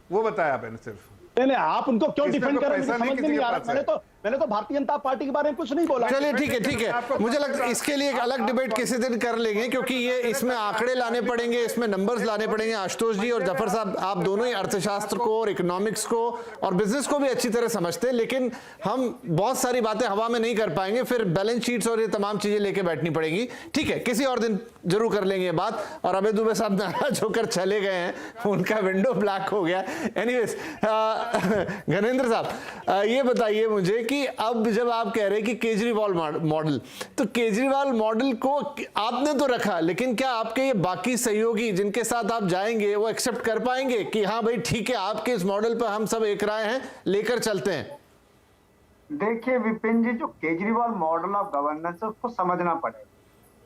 वो बताया मैंने सिर्फ। नहीं, आप उनको क्यों डिफेंड कर रहे हैं, समझ में नहीं आ रहा। मैंने तो भारतीय जनता पार्टी के बारे में कुछ नहीं बोला। चलिए ठीक है, मुझे लगता है इसके लिए एक अलग डिबेट किसी दिन कर लेंगे, क्योंकि ये इसमें आंकड़े लाने पड़ेंगे, इसमें नंबर्स लाने पड़ेंगे। आशुतोष जी और जफर साहब, आप दोनों ही अर्थशास्त्र को और इकोनॉमिक्स को और बिजनेस को भी अच्छी तरह समझते हैं, लेकिन हम बहुत सारी बातें हवा में नहीं कर पाएंगे, फिर बैलेंस शीट्स और ये तमाम चीजें लेके बैठनी पड़ेगी। ठीक है, किसी और दिन जरूर कर लेंगे बात। और अबे दुबे साहब नाराज होकर चले गए हैं, उनका विंडो ब्लैक हो गया। एनीवेज, घनेंद्र साहब ये बताइए मुझे कि अब जब आप कह रहे हैं कि केजरीवाल मॉडल, तो केजरीवाल मॉडल को आपने तो रखा, लेकिन क्या आपके ये बाकी सहयोगी जिनके साथ आप जाएंगे वो एक्सेप्ट कर पाएंगे कि हाँ भाई ठीक है, आपके इस मॉडल पर हम सब एक राय हैं, लेकर चलते हैं? देखिए विपिन जी, जो केजरीवाल मॉडल ऑफ गवर्नेंस है उसको समझना पड़ेगा।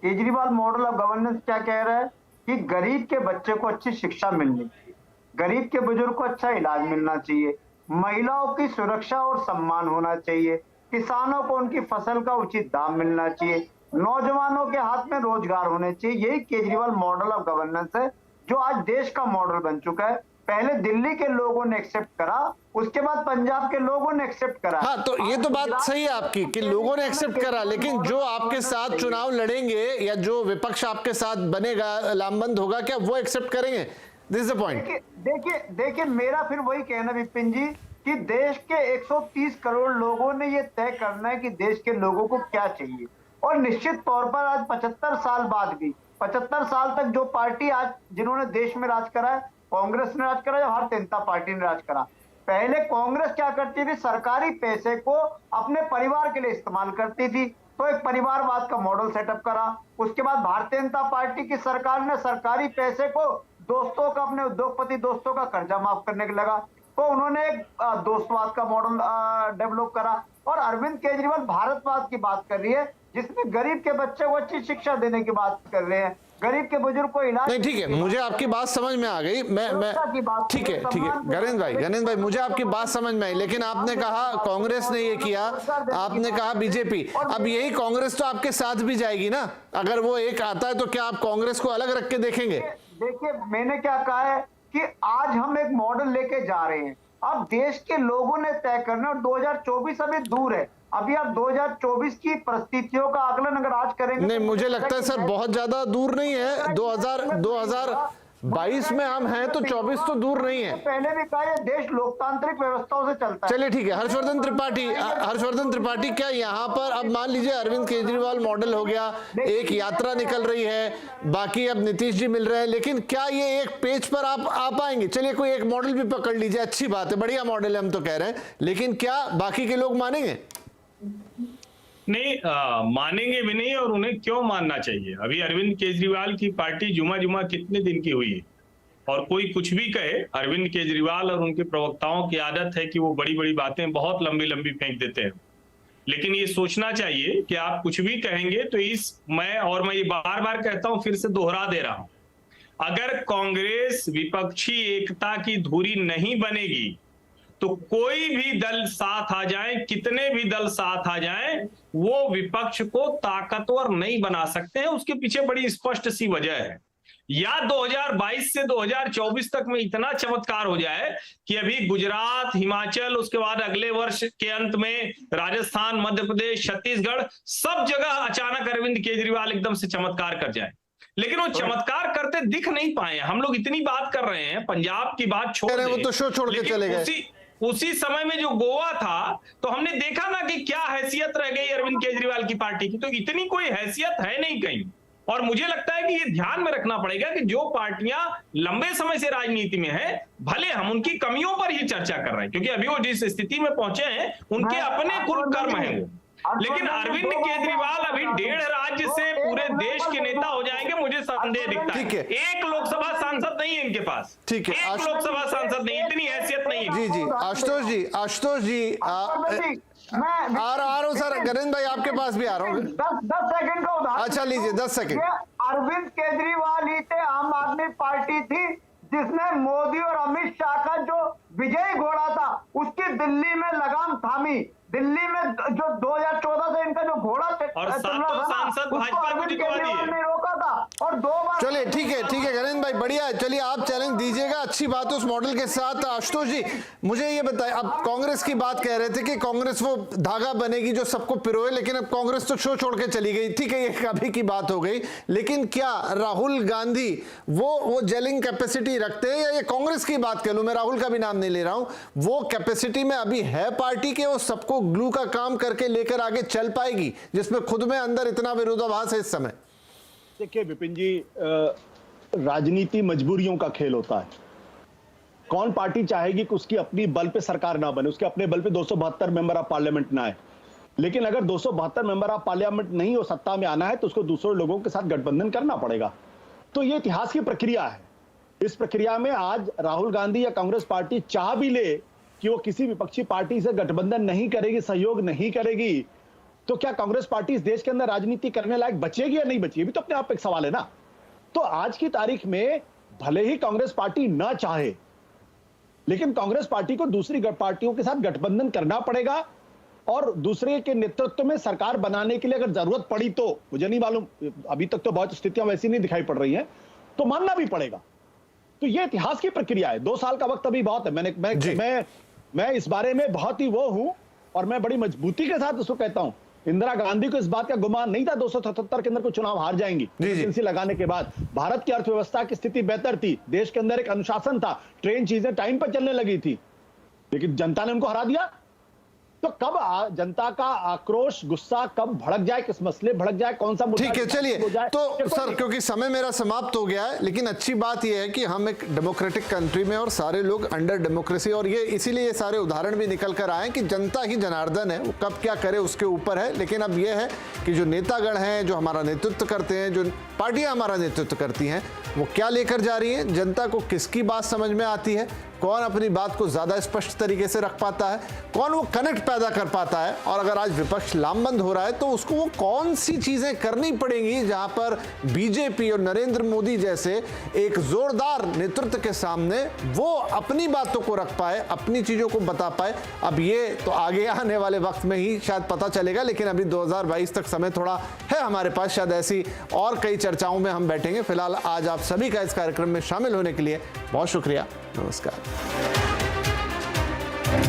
केजरीवाल मॉडल ऑफ गवर्नेंस क्या कह रहा है कि गरीब के बच्चे को अच्छी शिक्षा मिलनी चाहिए, गरीब के बुजुर्ग को अच्छा इलाज मिलना चाहिए, महिलाओं की सुरक्षा और सम्मान होना चाहिए, किसानों को उनकी फसल का उचित दाम मिलना चाहिए, नौजवानों के हाथ में रोजगार होने चाहिए। यही केजरीवाल मॉडल ऑफ गवर्नेंस है जो आज देश का मॉडल बन चुका है। पहले दिल्ली के लोगों ने एक्सेप्ट करा, उसके बाद पंजाब के लोगों ने एक्सेप्ट करा। हाँ, तो ये तो बात सही है आपकी कि लोगों ने एक्सेप्ट करा, लेकिन जो आपके साथ चुनाव लड़ेंगे या जो विपक्ष आपके साथ बनेगा, लामबंद होगा, क्या वो एक्सेप्ट करेंगे? This is the point. देखिए मेरा फिर वही कहना विपिन जी कि देश के 130 करोड़ लोगों ने ये तय करना है कि देश के लोगों को क्या चाहिए। और निश्चित तौर पर आज 75 साल बाद भी, 75 साल तक जो पार्टी आज जिन्होंने देश में राज करा है, कांग्रेस ने राज करा या भारतीय जनता पार्टी ने राज करा। पहले कांग्रेस क्या करती थी, सरकारी पैसे को अपने परिवार के लिए इस्तेमाल करती थी, तो एक परिवारवाद का मॉडल सेटअप करा। उसके बाद भारतीय जनता पार्टी की सरकार ने सरकारी पैसे को दोस्तों का, अपने उद्योगपति दोस्तों का कर्जा माफ करने के लगा, तो उन्होंने एक दोस्तवाद का मॉडल डेवलप करा। और अरविंद केजरीवाल भारतवाद की बात कर रही है, जिसमें गरीब के बच्चे को अच्छी शिक्षा देने की बात कर रहे हैं, गरीब के बुजुर्ग को इलाज। नहीं, ठीक है, मुझे आपकी बात समझ में आ गई। मैं ठीक है गणेश भाई मुझे आपकी बात समझ में आई, लेकिन आपने कहा कांग्रेस ने ये किया, आपने कहा बीजेपी। अब यही कांग्रेस तो आपके साथ भी जाएगी ना, अगर वो एक आता है तो क्या आप कांग्रेस को अलग रख के देखेंगे? देखिए मैंने क्या कहा है कि आज हम एक मॉडल लेके जा रहे हैं, अब देश के लोगों ने तय करना, और 2024 अभी दूर है। अभी आप 2024 की परिस्थितियों का आकलन अगर आज करेंगे, नहीं, मुझे लगता है सर बहुत ज्यादा दूर नहीं है। 2022 में हम हैं तो 24 तो दूर नहीं है। पहले भी कहा है देश लोकतांत्रिक व्यवस्थाओं से चलता है। चलिए ठीक है, हर्षवर्धन त्रिपाठी, क्या यहाँ पर अब मान लीजिए अरविंद केजरीवाल मॉडल हो गया, एक यात्रा निकल रही है, बाकी अब नीतीश जी मिल रहे हैं, लेकिन क्या ये एक पेज पर आप आ पाएंगे? चलिए कोई एक मॉडल भी पकड़ लीजिए, अच्छी बात है, बढ़िया मॉडल है, हम तो कह रहे हैं, लेकिन क्या बाकी के लोग मानेंगे? नहीं, मानेंगे भी नहीं, और उन्हें क्यों मानना चाहिए? अभी अरविंद केजरीवाल की पार्टी जुमा कितने दिन की हुई है, और कोई कुछ भी कहे, अरविंद केजरीवाल और उनके प्रवक्ताओं की आदत है कि वो बड़ी बड़ी बातें बहुत लंबी लंबी फेंक देते हैं। लेकिन ये सोचना चाहिए कि आप कुछ भी कहेंगे तो मैं ये बार बार कहता हूं, फिर से दोहरा दे रहा हूं, अगर कांग्रेस विपक्षी एकता की धुरी नहीं बनेगी तो कोई भी दल साथ आ जाए, कितने भी दल साथ आ जाए, वो विपक्ष को ताकतवर नहीं बना सकते हैं। उसके पीछे बड़ी स्पष्ट सी वजह है। या 2022 से 2024 तक में इतना चमत्कार हो जाए कि अभी गुजरात, हिमाचल, उसके बाद अगले वर्ष के अंत में राजस्थान, मध्य प्रदेश, छत्तीसगढ़, सब जगह अचानक अरविंद केजरीवाल एकदम से चमत्कार कर जाए। लेकिन वो चमत्कार करते दिख नहीं पाए। हम लोग इतनी बात कर रहे हैं, पंजाब की बात छोड़ दें, वो तो शो छोड़ के चले गए। उसी समय में जो गोवा था तो हमने देखा ना कि क्या हैसियत रह गई अरविंद केजरीवाल की पार्टी की, तो इतनी कोई हैसियत है नहीं कहीं। और मुझे लगता है कि ये ध्यान में रखना पड़ेगा कि जो पार्टियां लंबे समय से राजनीति में है, भले हम उनकी कमियों पर ही चर्चा कर रहे हैं, क्योंकि अभी वो जिस स्थिति में पहुंचे हैं उनके अपने कुल कर्म है वो, लेकिन अरविंद केजरीवाल अभी 1.5 राज्य से पूरे देश के नेता हो जाएंगे, मुझे संदेह दिखता है। एक लोकसभा सांसद नहीं है इनके पास, ठीक है, एक लोकसभा सांसद नहीं, इतनी हैसियत नहीं है। जी आशुतोष जी आ रहा हूँ सर, गणेश भाई आपके पास भी आ रहा हूँ। 10 सेकंड का उदाहरण। अच्छा लीजिए 10 सेकंड। अरविंद केजरीवाल ही थे, आम आदमी पार्टी थी जिसने मोदी और अमित शाह का जो विजयी घोड़ा था उसकी दिल्ली में लगाम थामी। दिल्ली में जो 2014 से इनका जो घोड़ा और सांसद भाजपा को जितवा दिए, ने रोका था और 2 बार। चलिए ठीक है गणेश भाई, बढ़िया है, चलिए आप चैलेंज दीजिएगा, अच्छी बात है उस मॉडल के साथ। आशुतोष जी मुझे ये बताएं, अब कांग्रेस की बात कह रहे थे कि कांग्रेस वो धागा बनेगी जो सबको पिरोए, लेकिन अब कांग्रेस तो शो छोड़ के चली गई, ठीक है, ये कभी की बात हो गई, लेकिन क्या राहुल गांधी वो जेलिंग कैपेसिटी रखते हैं, या ये कांग्रेस की बात कह लूं, मैं राहुल का भी नाम नहीं ले रहा हूं, वो कैपेसिटी में अभी है पार्टी के, वो सबको ग्लू का काम करके लेकर आगे चल पाएगी, जिसमें खुद में अंदर इतना विरोधाभास है इस समय? देखिए विपिन जी, राजनीति मजबूरियों का खेल होता है। कौन पार्टी चाहेगी कि उसकी अपनी बल पे सरकार ना बने, उसके अपने बल पे 272 मेंबर ऑफ पार्लियामेंट ना आए, लेकिन अगर 272 मेंबर ऑफ पार्लियामेंट नहीं हो, सत्ता में आना है तो उसको दूसरे लोगों के साथ गठबंधन करना पड़ेगा। तो ये इतिहास की प्रक्रिया है। इस प्रक्रिया में आज राहुल गांधी या कांग्रेस पार्टी चाह भी ले कि वो किसी विपक्षी पार्टी से गठबंधन नहीं करेगी, सहयोग नहीं करेगी, तो क्या कांग्रेस पार्टी इस देश के अंदर राजनीति करने लायक बचेगी या नहीं बचेगी? भी तो अपने आप एक सवाल है ना। तो आज की तारीख में भले ही कांग्रेस पार्टी ना चाहे, लेकिन कांग्रेस पार्टी को दूसरी पार्टियों के साथ गठबंधन करना पड़ेगा, और दूसरे के नेतृत्व में सरकार बनाने के लिए अगर जरूरत पड़ी तो, मुझे नहीं मालूम, अभी तक तो बहुत स्थितियां वैसी नहीं दिखाई पड़ रही हैं, तो मानना भी पड़ेगा। तो ये इतिहास की प्रक्रिया है। 2 साल का वक्त अभी बहुत है। मैं इस बारे में बहुत ही वो हूं और मैं बड़ी मजबूती के साथ उसको कहता हूं, इंदिरा गांधी को इस बात का गुमान नहीं था 277 के अंदर कोई चुनाव हार जाएंगी। एमरजेंसी लगाने के बाद भारत की अर्थव्यवस्था की स्थिति बेहतर थी, देश के अंदर एक अनुशासन था, ट्रेन चीजें टाइम पर चलने लगी थी, लेकिन जनता ने उनको हरा दिया। तो कब जनता का आक्रोश, गुस्सा कब भड़क जाए, किस मसले भड़क जाए, कौन सा मुद्दा ठीक है, चलिए तो सर, क्योंकि समय मेरा समाप्त हो गया है, लेकिन अच्छी बात यह है कि हम एक डेमोक्रेटिक कंट्री में और सारे लोग अंडर डेमोक्रेसी, और ये इसीलिए ये सारे उदाहरण भी निकल कर आए कि जनता ही जनार्दन है, वो कब क्या करे उसके ऊपर है। लेकिन अब यह है कि जो नेतागण हैं, जो हमारा नेतृत्व करते हैं, जो पार्टियां हमारा नेतृत्व करती हैं, वो क्या लेकर जा रही हैं, जनता को किसकी बात समझ में आती है, कौन अपनी बात को ज्यादा स्पष्ट तरीके से रख पाता है, कौन वो कनेक्ट पैदा कर पाता है। और अगर आज विपक्ष लामबंद हो रहा है तो उसको वो कौन सी चीजें करनी पड़ेंगी जहां पर बीजेपी और नरेंद्र मोदी जैसे एक जोरदार नेतृत्व के सामने वो अपनी बातों को रख पाए, अपनी चीजों को बता पाए। अब ये तो आगे आने वाले वक्त में ही शायद पता चलेगा, लेकिन अभी 2022 तक समय थोड़ा है हमारे पास, शायद ऐसी और कई चर्चाओं में हम बैठेंगे। फिलहाल आज आप सभी का इस कार्यक्रम में शामिल होने के लिए बहुत शुक्रिया। नमस्कार।